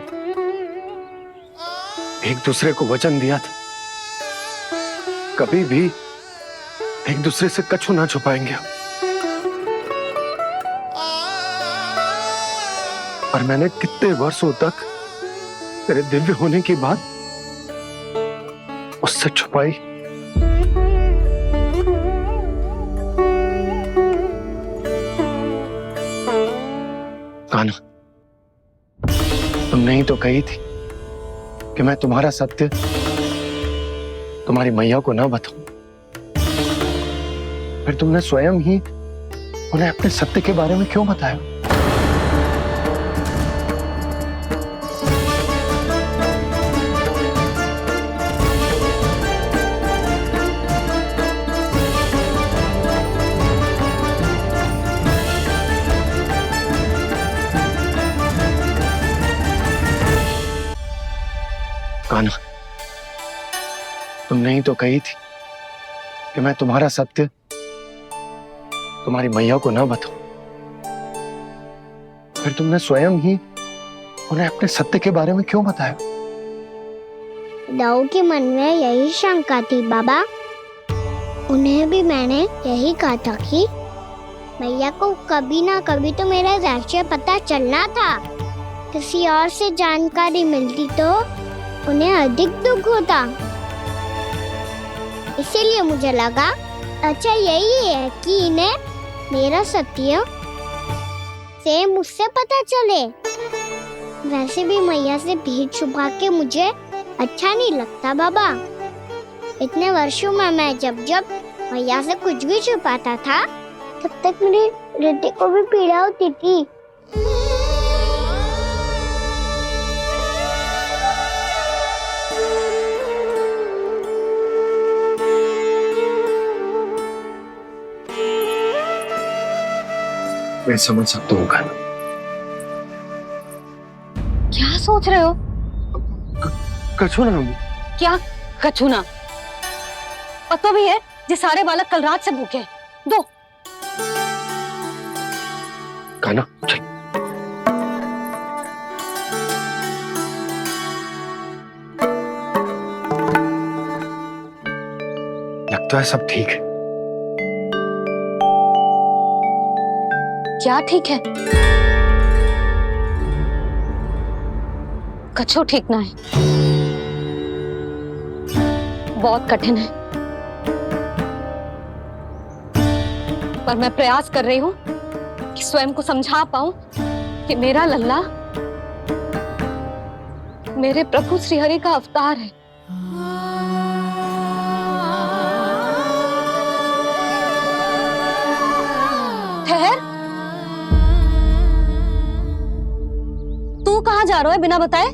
G: एक दूसरे को वचन दिया था, कभी भी एक दूसरे से कछु ना छुपाएंगे। और मैंने कितने वर्षों तक तेरे दिव्य होने की बात उससे छुपाई। कान्हा, तुमने ही तो कही थी कि मैं तुम्हारा सत्य तुम्हारी मैया को ना बताऊं। फिर तुमने स्वयं ही उन्हें अपने सत्य के बारे में क्यों बताया? कान्हा, तुमने ही तो कही थी कि मैं तुम्हारा सत्य तुम्हारी मैया को ना बताऊं। फिर तुमने स्वयं ही उन्हें अपने सत्य के बारे में क्यों बताया?
B: दाऊ के मन में यही शंका थी बाबा। उन्हें भी मैंने यही कहा था कि मैया को कभी ना कभी तो मेरा रहस्य पता चलना था। किसी और से जानकारी मिलती तो उन्हें अधिक दुख होता। इसीलिए मुझे लगा अच्छा यही है कि इन्हें मेरा सत्य से मुझसे पता चले। वैसे भी मैया से भेद छुपा के मुझे अच्छा नहीं लगता बाबा। इतने वर्षों में मैं जब जब मैया से कुछ भी छुपाता था तब तक मेरे हृदय को भी पीड़ा होती थी।
G: मैं समझ सकता हूँ कान्हा।
A: क्या सोच रहे हो?
G: कछु ना।
A: क्या कछु ना? पता भी है ये सारे बालक कल रात से भूखे हैं। दो।
G: कान्हा चल। लगता है सब ठीक है।
A: क्या ठीक है? कछु ठीक ना है। बहुत कठिन है, पर मैं प्रयास कर रही हूं कि स्वयं को समझा पाऊं कि मेरा लल्ला मेरे प्रभु श्रीहरि का अवतार है। ठहर, तू कहां जा रहा है बिना बताए?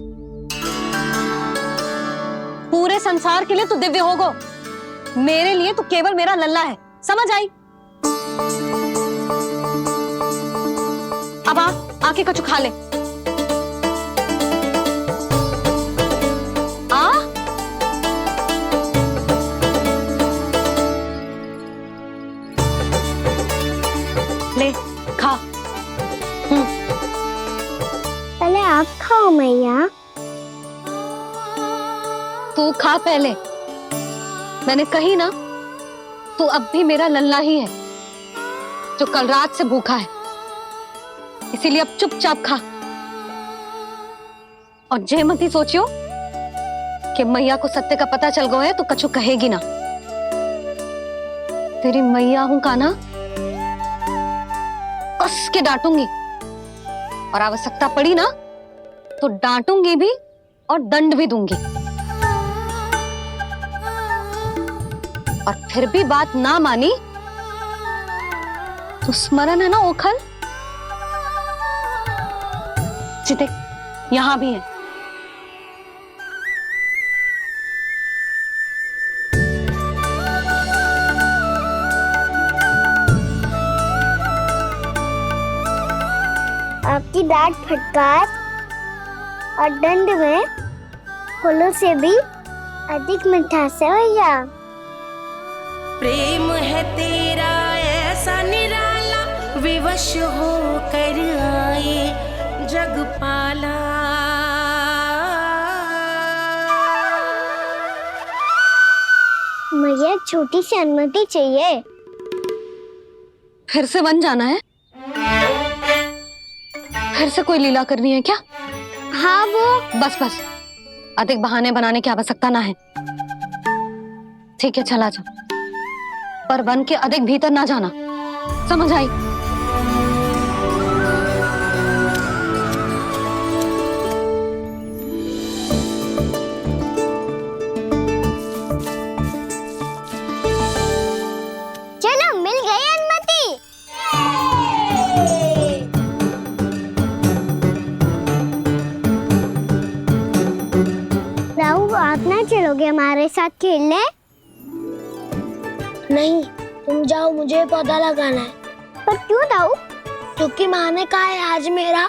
A: पूरे संसार के लिए तू दिव्य होगो, मेरे लिए तू केवल मेरा लल्ला है। समझ आई? अब आके कछु खा ले। ले खा।
B: पहले आप खाओ मैया।
A: तू खा पहले। मैंने कही ना, तू अब भी मेरा लल्ला ही है जो कल रात से भूखा है। इसीलिए अब चुपचाप खा। और जय मत ही सोचियो कि मैया को सत्य का पता चल गया है तो कछु कहेगी ना। तेरी मैया हूं कान्हा, कस के डांटूंगी और आवश्यकता पड़ी ना तो डांटूंगी भी और दंड भी दूंगी। और फिर भी बात ना मानी तो स्मरण है ना ओखल? देख, यहां भी है।
B: आपकी डांट फटकार और दंड में फूलों से भी अधिक मिठास है भैया।
H: प्रेम है तेरा ऐसा निराला, विवश हो कर आए जग पाला।
B: छोटी सी अनुमति चाहिए।
A: फिर से वन जाना है? फिर से कोई लीला करनी है क्या?
B: हाँ वो।
A: बस बस, अधिक बहाने बनाने की आवश्यकता ना है। ठीक है, चला जा, पर वन के अधिक भीतर ना जाना, समझ आई?
B: चलो, मिल गई अनुमति। राहु, आप ना चलोगे हमारे साथ खेलने?
P: नहीं, तुम जाओ, मुझे पौधा लगाना है।
B: पर क्यों राहु?
P: क्योंकि माँ ने कहा है आज मेरा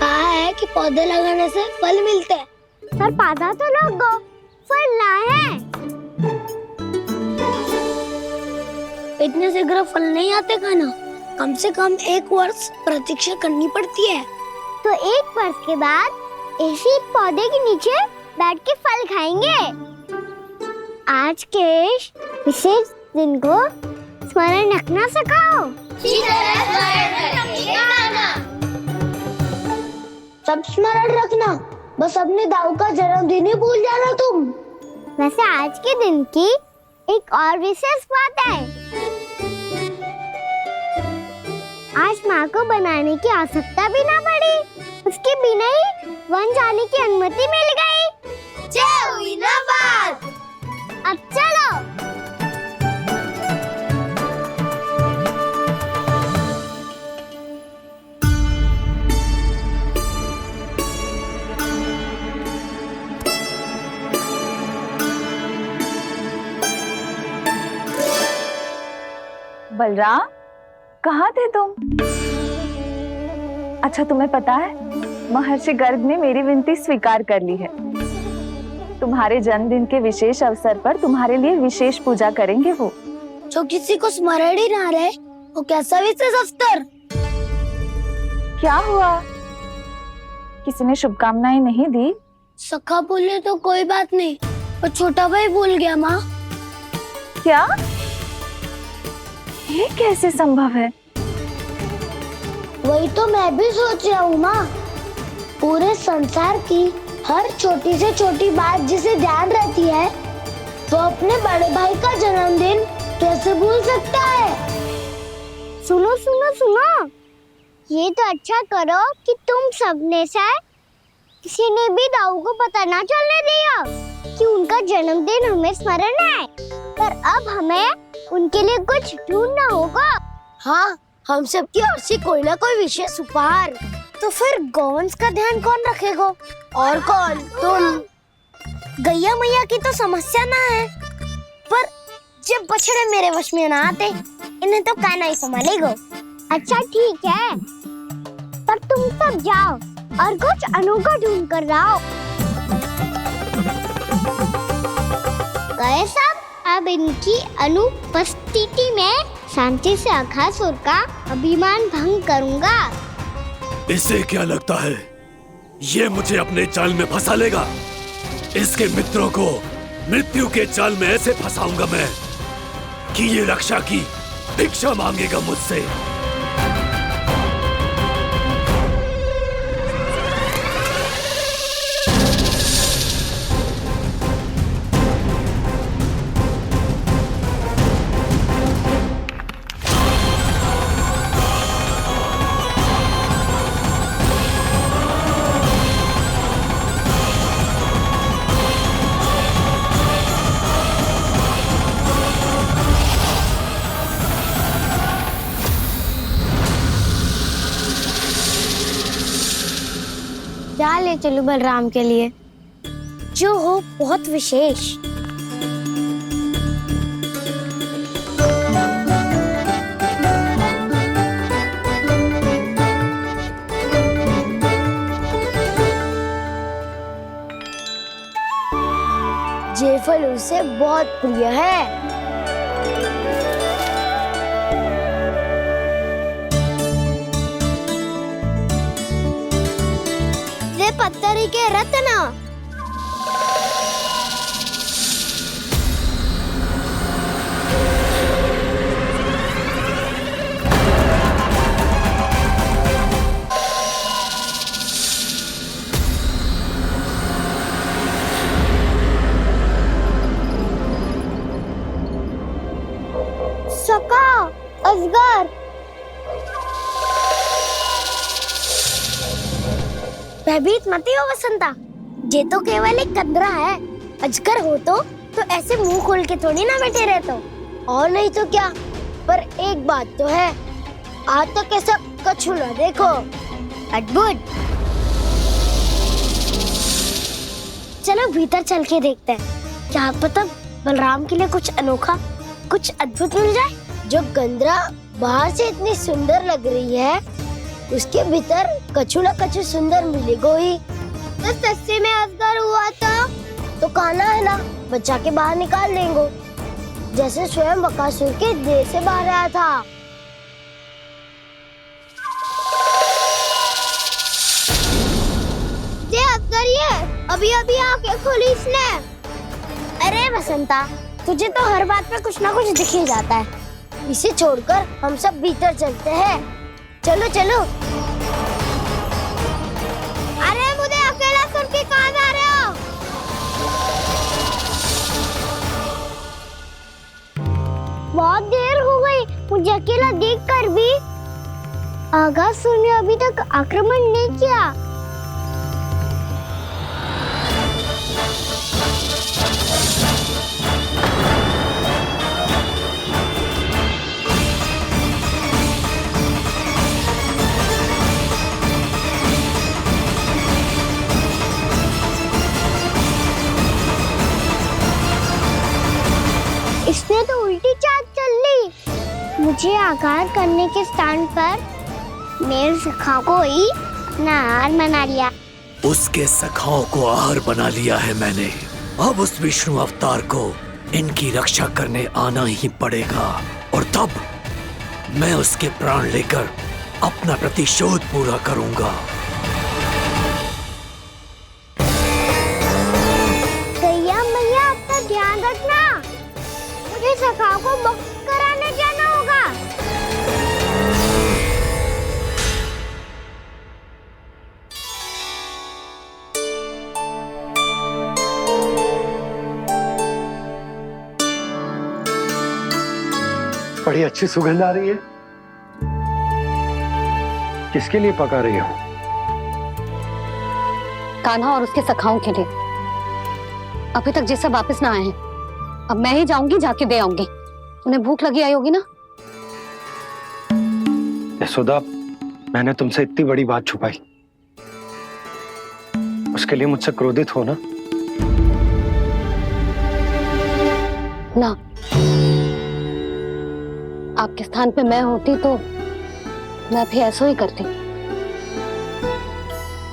P: कहा है कि पौधे लगाने से फल मिलते हैं।
B: पर पौधा तो लगो, फल ना है।
P: इतने शीघ्र फल नहीं आते खाना, कम से कम 1 वर्ष प्रतीक्षा करनी पड़ती है।
B: तो 1 वर्ष के बाद इसी पौधे के नीचे बैठ के फल खाएंगे। आज के विशेष दिन को स्मरण रखना सिखाओ।
P: सब स्मरण रखना, बस अपने दाऊ का जन्मदिन ही भूल जाना तुम।
B: वैसे आज के दिन की एक और विशेष बात है। आज माँ को बनाने की आवश्यकता भी ना पड़ी, उसके बिना ही वन जाने की अनुमति मिल गई।
P: जय हुई ना बात।
B: अब चलो।
F: बलराम, कहाँ थे तुम? अच्छा, तुम्हें पता है महर्षि गर्ग ने मेरी विनती स्वीकार कर ली है। तुम्हारे जन्मदिन के विशेष अवसर पर तुम्हारे लिए विशेष पूजा करेंगे वो।
P: जो किसी को स्मरण ही ना रहे, वो कैसा विशेष अवसर?
F: क्या हुआ? किसी ने शुभकामनाएं नहीं दी?
P: सखा बोले तो कोई बात नहीं, पर छोटा भाई भूल गया माँ।
F: क्या? ये कैसे संभव है?
P: वही तो मैं भी सोच रहा हूँ माँ। पूरे संसार की हर छोटी से छोटी बात जिसे ध्यान रहती है, वो अपने बड़े भाई का जन्मदिन कैसे भूल सकता है?
B: सुनो सुनो सुनो, ये तो अच्छा करो कि तुम सबने से किसी ने भी दाऊ को पता ना चलने दिया कि उनका जन्मदिन हमें स्मरण है। पर अब हमें उनके लिए कुछ ढूंढना होगा।
P: हाँ, हम सबकी ओर से कोई ना कोई विशेष उपहार।
B: तो फिर गौवंश का ध्यान कौन रखेगा?
P: और कौन? तुम।
B: गैया मैया की तो समस्या ना है, पर जब बछड़े मेरे वश में ना आते, इन्हें तो कान्हा ही संभालेगा। अच्छा ठीक है, पर तुम सब जाओ और कुछ अनोखा ढूंढ कर लाओ। गए सब। अब इनकी अनुपस्थिति में शांति से अघासुर का अभिमान भंग करूंगा।
O: इसे क्या लगता है ये मुझे अपने जाल में फंसा लेगा? इसके मित्रों को मृत्यु के जाल में ऐसे फंसाऊंगा मैं कि ये रक्षा की भिक्षा मांगेगा मुझसे।
B: क्या ले चलूं बलराम के लिए, जो हो बहुत विशेष।
P: ये फल उसे बहुत प्रिय है।
B: पत्थरी के रत्न। अजगर। भयभीत मत हो वसंता, ये तो केवल एक कंदरा है। अजगर हो तो ऐसे मुंह खोल के थोड़ी ना बैठे रहते हो। और नहीं तो क्या, पर एक बात तो है, आज तक ऐसा कछु ना देखो। अद्भुत। चलो भीतर चल के देखते हैं, क्या पता बलराम के लिए कुछ अनोखा, कुछ अद्भुत मिल जाए। जो गंदरा बाहर से इतनी सुंदर लग रही है, उसके भीतर कछु न कछु सुंदर मिलेगा ही। तो सच्चे में अजगर हुआ तो काना है ना, बच्चा के बाहर निकाल लेंगे, जैसे स्वयं बकासुर के देह से बाहर आया था। ये अजगर ही है, अभी अभी आंखें खोली इसने। अरे वसंता, तुझे तो हर बात पे कुछ ना कुछ दिख ही जाता है। इसे छोड़कर हम सब भीतर चलते हैं। चलो चलो। अरे मुझे अकेला सुन के कहाँ जा रहे हो? बहुत देर हो गई मुझे अकेला देखकर भी। आगासुर ने अभी तक आक्रमण नहीं किया। इसने तो उल्टी चाल चल ली। मुझे आघात करने के स्थान पर मेरे सखा को ही अपना आहार बना लिया।
O: उसके सखाओं को आहार बना लिया है मैंने। अब उस विष्णु अवतार को इनकी रक्षा करने आना ही पड़ेगा, और तब मैं उसके प्राण लेकर अपना प्रतिशोध पूरा करूंगा।
B: गैया मैया, अपना ध्यान रखना। मुझे सखा को मुक्त कराने जाना होगा।
G: बड़ी अच्छी सुगंध आ रही है। किसके लिए पका रही हो?
A: कान्हा और उसके सखाओं के लिए। अभी तक जैसे वापस ना आए हैं, अब मैं ही जाऊंगी, जाके दे आऊंगी। उन्हें भूख लगी आई होगी ना।
G: यशोदा, मैंने तुमसे इतनी बड़ी बात छुपाई, उसके लिए मुझसे क्रोधित हो ना?
A: ना, आपके स्थान पे मैं होती तो मैं भी ऐसा ही करती।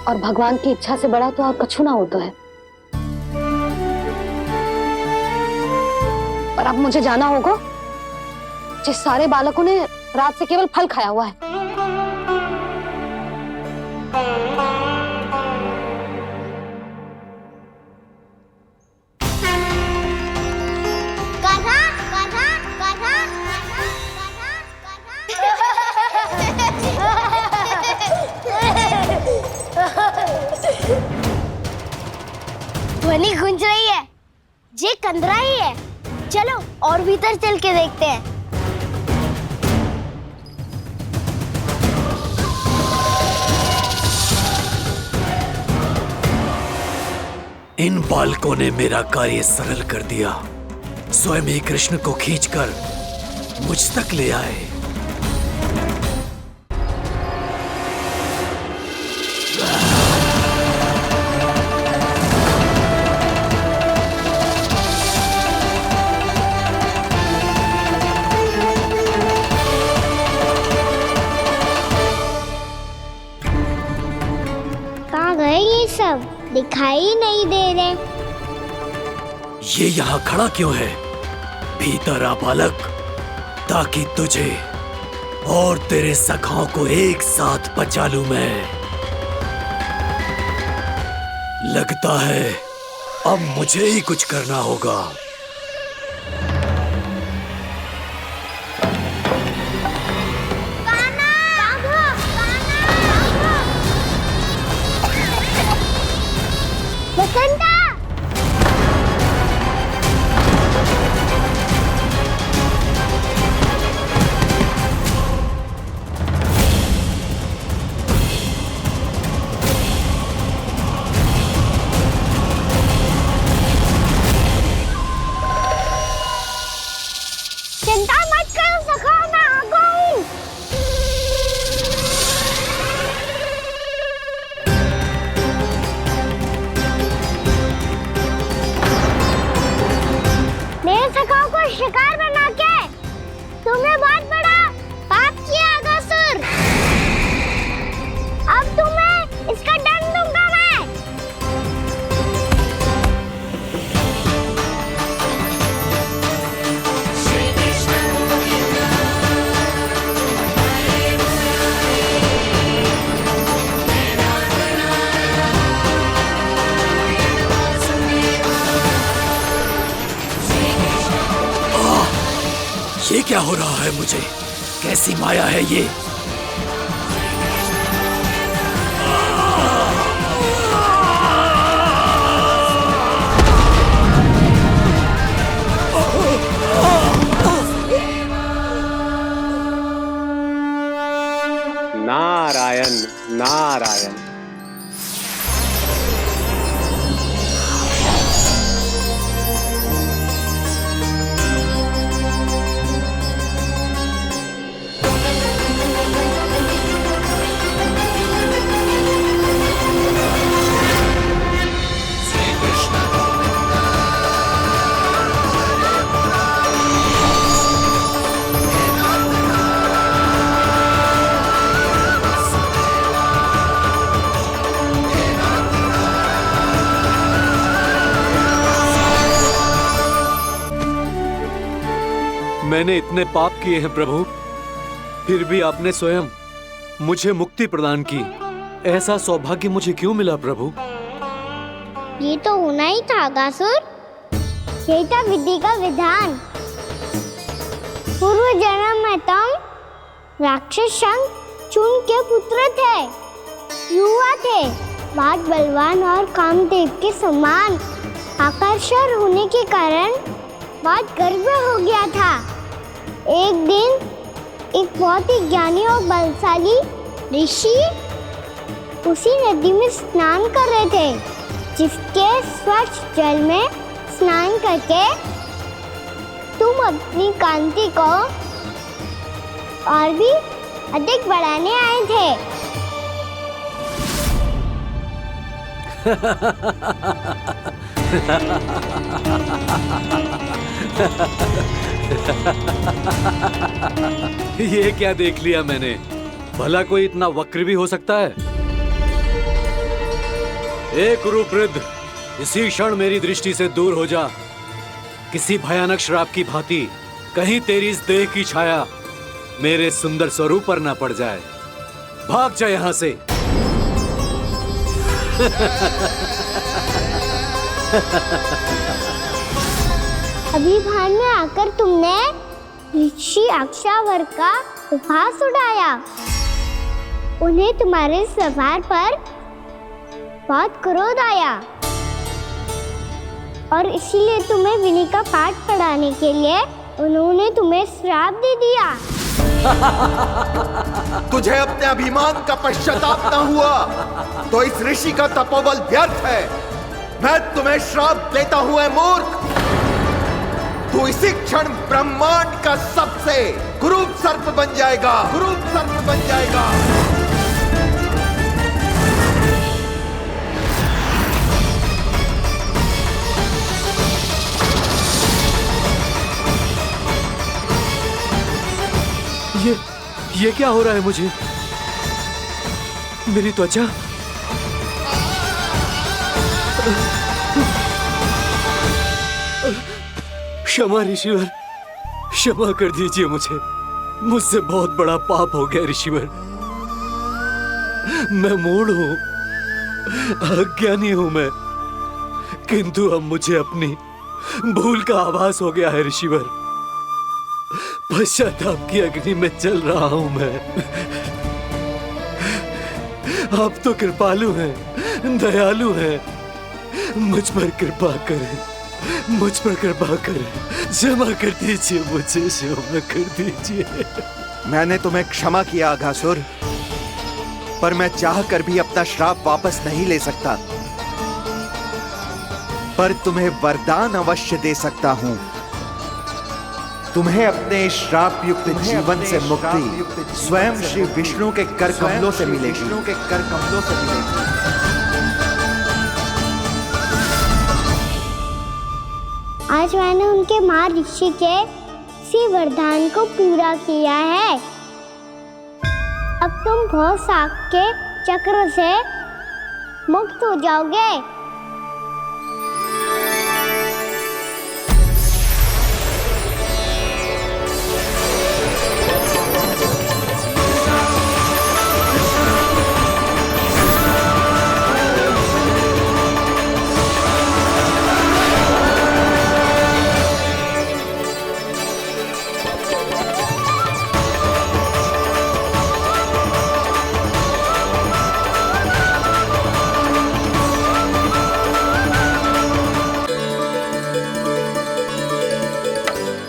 A: और भगवान की इच्छा से बड़ा तो और कछु ना होता है। पर अब मुझे जाना होगा। जिस सारे बालकों ने रात से केवल फल खाया हुआ है।
B: कान्हा, कान्हा, कान्हा, ध्वनि गूंज रही है। ये कंदरा ही है। चलो और भीतर चल के देखते हैं।
O: इन बालकों ने मेरा कार्य सरल कर दिया। स्वयं ही कृष्ण को खींचकर मुझ तक ले आए।
B: कहाँ गए ये सब? दिखाई नहीं दे रहे।
O: ये यहाँ खड़ा क्यों है? भीतर आ बालक, ताकि तुझे और तेरे सखाओं को एक साथ बचा लूं मैं। लगता है अब मुझे ही कुछ करना होगा।
B: वसंता! अवतार बना के तुमने बहुत बड़ा पाप किया अगासुर। अब तुम्हें इसका दंड दूंगा मैं।
O: ये क्या हो रहा है मुझे? कैसी माया है ये?
G: नारायण नारायण।
N: मैंने इतने पाप किए हैं प्रभु, फिर भी आपने स्वयं मुझे मुक्ति प्रदान की। ऐसा सौभाग्य मुझे क्यों मिला प्रभु?
B: ये तो होना ही था अगासुर। यही था विधि का विधान। पूर्व जन्म में तुम राक्षस शंखचूड़ के पुत्र थे, युवा थे, बहुत बलवान और कामदेव के समान आकर्षण होने के कारण बहुत गर्व हो गया था। एक दिन एक बहुत ही ज्ञानी और बलशाली ऋषि उसी नदी में स्नान कर रहे थे, जिसके स्वच्छ जल में स्नान करके तुम अपनी कांति को और भी अधिक बढ़ाने आए थे।
N: ये क्या देख लिया मैंने? भला कोई इतना वक्र भी हो सकता है? ए कुरुवृद्ध, इसी क्षण मेरी दृष्टि से दूर हो जा। किसी भयानक श्राप की भांति कहीं तेरी इस देह की छाया मेरे सुंदर स्वरूप पर ना पड़ जाए। भाग जा यहाँ से।
B: अभी भान में आकर तुमने ऋषि अक्षावर का उपहास उड़ाया। उन्हें तुम्हारे व्यवहार पर बहुत क्रोध आया और इसीलिए तुम्हें विधि का पाठ पढ़ाने के लिए उन्होंने तुम्हें श्राप दे दिया।
L: तुझे अपने अभिमान का पश्चाताप न हुआ तो इस ऋषि का तपोबल व्यर्थ है। मैं तुम्हें श्राप देता हूं ऐ मूर्ख। तू इसी क्षण ब्रह्मांड का सबसे कुरूप सर्प बन जाएगा, कुरूप सर्प बन जाएगा।
N: ये क्या हो रहा है मुझे? मेरी त्वचा क्षमा ऋषिवर, क्षमा कर दीजिए मुझे। मुझसे बहुत बड़ा पाप हो गया ऋषिवर। मैं मूढ़ हूं, अज्ञानी हूं मैं, किंतु अब मुझे अपनी भूल का आभास हो गया है ऋषिवर। पश्चाताप की अग्नि में जल रहा हूं मैं। आप तो कृपालु हैं, दयालु हैं, मुझ पर कृपा करें, मुझ पर कृपा करें, क्षमा कर दीजिए मुझे, क्षमा कर दीजिए।
L: मैंने तुम्हें क्षमा किया अघासुर, पर मैं चाहकर भी अपना श्राप वापस नहीं ले सकता। पर तुम्हें वरदान अवश्य दे सकता हूं। तुम्हें अपने श्राप युक्त जीवन से मुक्ति स्वयं श्री विष्णु के कर कमलों से मिलेगी।
B: आज मैंने उनके महर्षि के इसी वरदान को पूरा किया है। अब तुम भव सागर के चक्र से मुक्त हो जाओगे।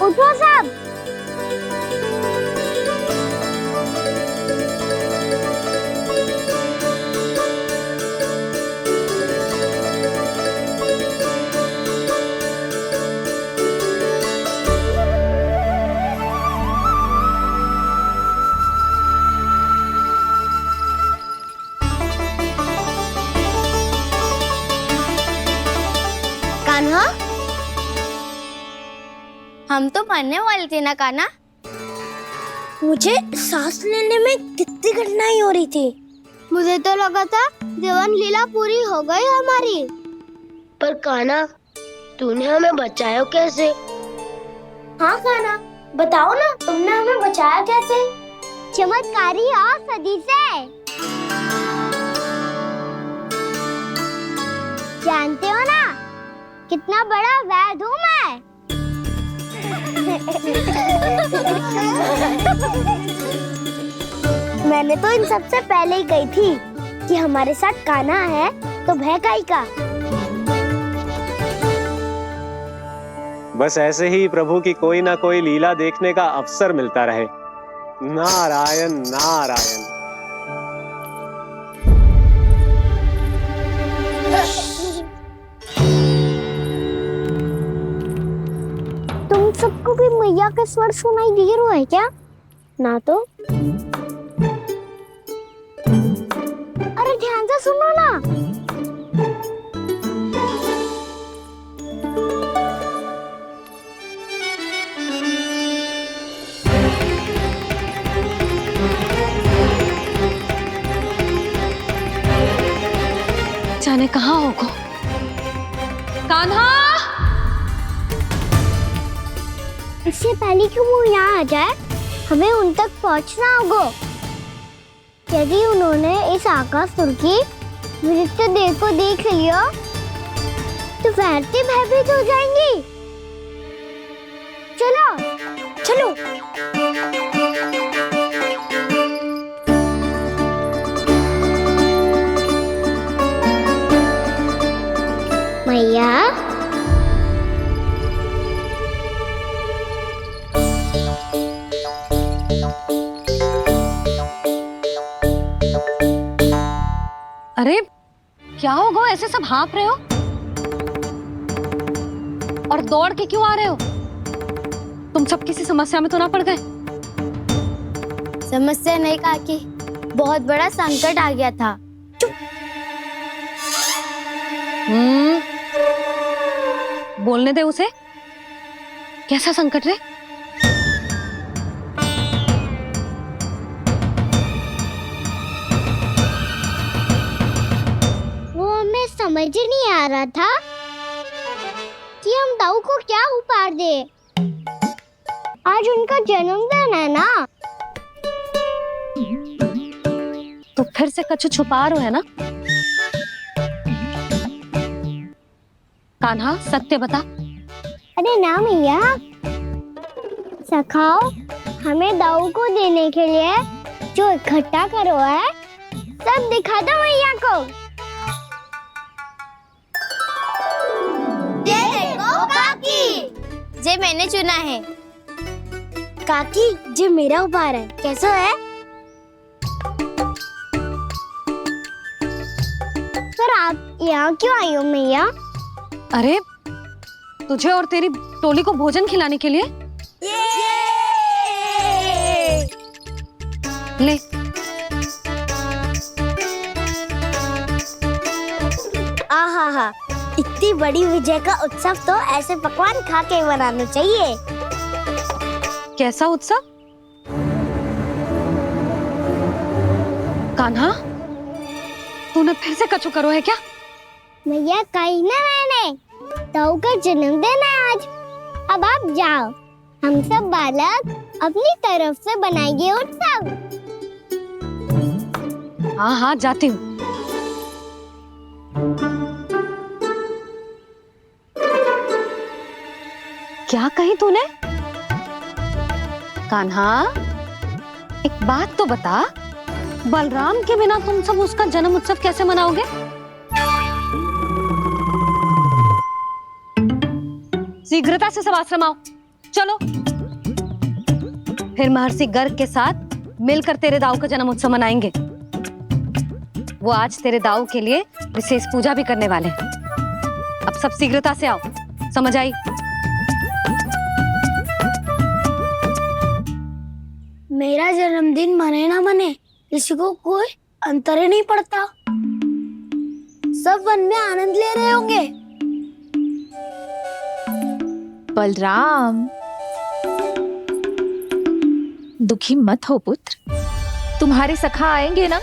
B: उठो सब। कान्हा, हम तो मरने वाले थे ना कान्हा। मुझे सांस लेने में कितनी कठिनाई हो रही थी। मुझे तो लगा था जीवन लीला पूरी हो गई हमारी।
P: पर कान्हा, तूने हमें बचाया कैसे?
B: हाँ कान्हा, बताओ ना, तुमने हमें बचाया कैसे? चमत्कारी और सदी से। जानते हो ना कितना बड़ा वैद्य हूँ मैं। मैंने तो इन सबसे पहले ही कही थी कि हमारे साथ कान्हा है तो भय काई का।
Q: बस ऐसे ही प्रभु की कोई ना कोई लीला देखने का अवसर मिलता रहे। नारायण नारायण।
B: तुम सबको भी मैया का स्वर सुनाई दे रहा है क्या? ना तो। अरे ध्यान से सुनो ना।
A: जाने कहाँ होगा। कान्हा,
B: इससे पहले कि वो यहाँ आ जाए, हमें उन तक पहुँचना होगा। यदि उन्होंने इस आकासुर की मृत्यु देह को देख लिया तो वैरती भयभीत हो जाएंगी। चलो चलो। मैया,
A: अरे क्या होगा, ऐसे सब हाँफ रहे हो और दौड़ के क्यों आ रहे हो? तुम सब किसी समस्या में तो ना पड़ गए?
B: समस्या नहीं काकी, बहुत बड़ा संकट आ गया था।
A: बोलने दे उसे। कैसा संकट रे?
B: वो हमें समझ ही नहीं आ रहा था कि हम दाऊ को क्या उपहार दे। आज उनका जन्मदिन है ना,
A: तो फिर से कुछ छुपा रहे हो है ना? कान्हा, सत्य बता।
B: अरे ना मैया, सखाओ हमें दाऊ को देने के लिए जो इकट्ठा करो है सब दिखा दो मैया को। ये देखो काकी, जे मैंने चुना है। काकी, जे मेरा उपहार है, कैसा है? पर आप यहाँ क्यों आई हो मैया?
A: अरे तुझे और तेरी टोली को भोजन खिलाने के लिए। ले।
B: आहा, इतनी बड़ी विजय का उत्सव तो ऐसे पकवान खा के मनाना चाहिए।
A: कैसा उत्सव? कान्हा, तूने फिर से कछु करो है क्या?
B: मैया कही ना मैंने, ताऊ का जन्मदिन है आज। अब आप जाओ, हम सब बालक अपनी तरफ से बनाएंगे उत्सव।
A: हाँ हाँ जाती हूँ। क्या कही तूने? कान्हा, एक बात तो बता, बलराम के बिना तुम सब उसका जन्म उत्सव कैसे मनाओगे? शीघ्रता से सब आश्रम आओ, चलो। फिर महर्षि गर्ग के साथ मिलकर तेरे दाऊ का जन्म उत्सव मनाएंगे। वो आज तेरे दाऊ के लिए विशेष पूजा भी करने वाले हैं। अब सब शीघ्रता से आओ, समझ आई?
P: मेरा जन्मदिन मने ना मने, किसी को कोई अंतर ही नहीं पड़ता। सब वन में आनंद ले रहे होंगे।
R: बलराम, दुखी मत हो पुत्र। तुम्हारे सखा आएंगे ना,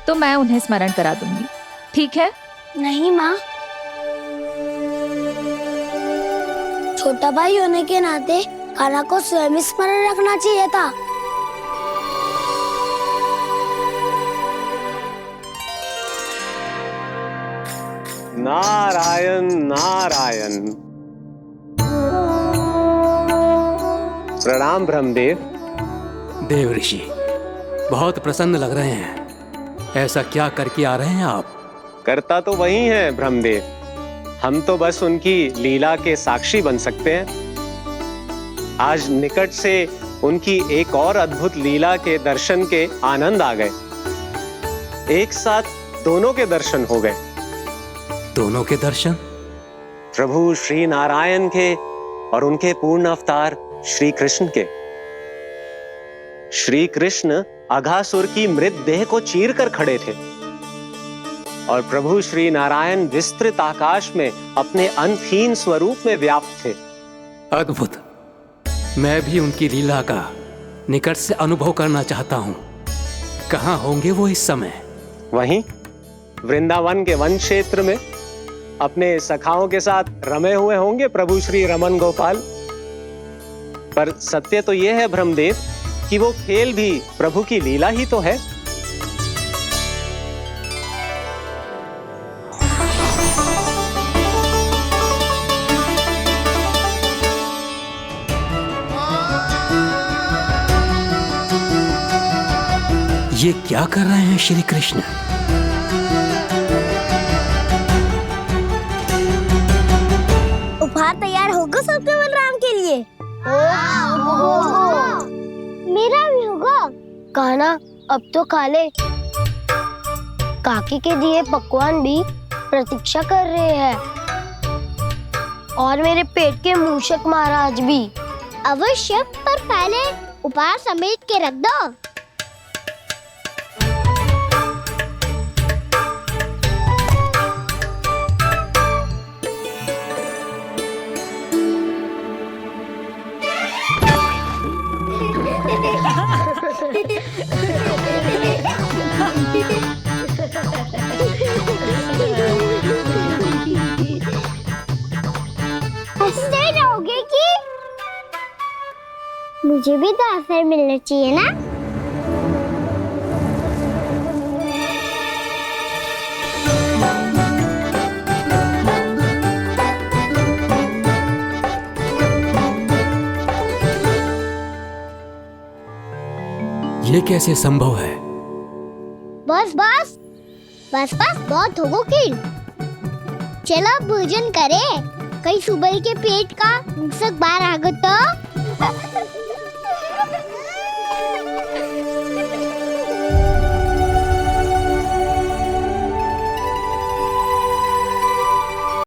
R: तो मैं उन्हें स्मरण करा दूंगी, ठीक है?
P: नहीं माँ, छोटा भाई होने के नाते कान्हा को स्वयं स्मरण रखना चाहिए था।
Q: नारायण नारायण। प्रणाम ब्रह्मदेव।
O: देव ऋषि, बहुत प्रसन्न लग रहे हैं। ऐसा क्या करके आ रहे हैं आप?
Q: करता तो वही है ब्रह्मदेव, हम तो बस उनकी लीला के साक्षी बन सकते हैं। आज निकट से उनकी एक और अद्भुत लीला के दर्शन के आनंद आ गए। एक साथ दोनों के दर्शन हो गए।
O: दोनों के दर्शन?
Q: प्रभु श्री नारायण के और उनके पूर्ण अवतार श्री कृष्ण के। श्री कृष्ण अघासुर की मृत देह को चीर कर खड़े थे और प्रभु श्री नारायण विस्तृत आकाश में अपने अंतहीन स्वरूप में व्याप्त थे।
O: अद्भुत। मैं भी उनकी लीला का निकट से अनुभव करना चाहता हूँ। कहाँ होंगे वो इस समय?
Q: वहीं वृंदावन के वन क्षेत्र में अपने सखाओं के साथ रमे हुए होंगे प्रभु श्री रमन गोपाल। पर सत्य तो यह है ब्रह्मदेव कि वो खेल भी प्रभु की लीला ही तो है।
O: ये क्या कर रहे हैं श्री कृष्ण?
B: उपहार तैयार होगा सबके बलराम के लिए? मेरा भी होगा।
P: कान्हा, अब तो खा ले। काकी के दिए पकवान भी प्रतीक्षा कर रहे हैं, और मेरे पेट के मूषक महाराज भी।
B: अवश्य, पर पहले उपहार समेट के रख दो। हंसते रहोगे कि? मुझे भी तो अवसर मिलना चाहिए ना।
O: ये कैसे संभव है?
B: बस बस बस बस, बहुत होगो किल। चलो भोजन करे, कहीं सुबह के पेट का मूषक बाहर आ गया तो।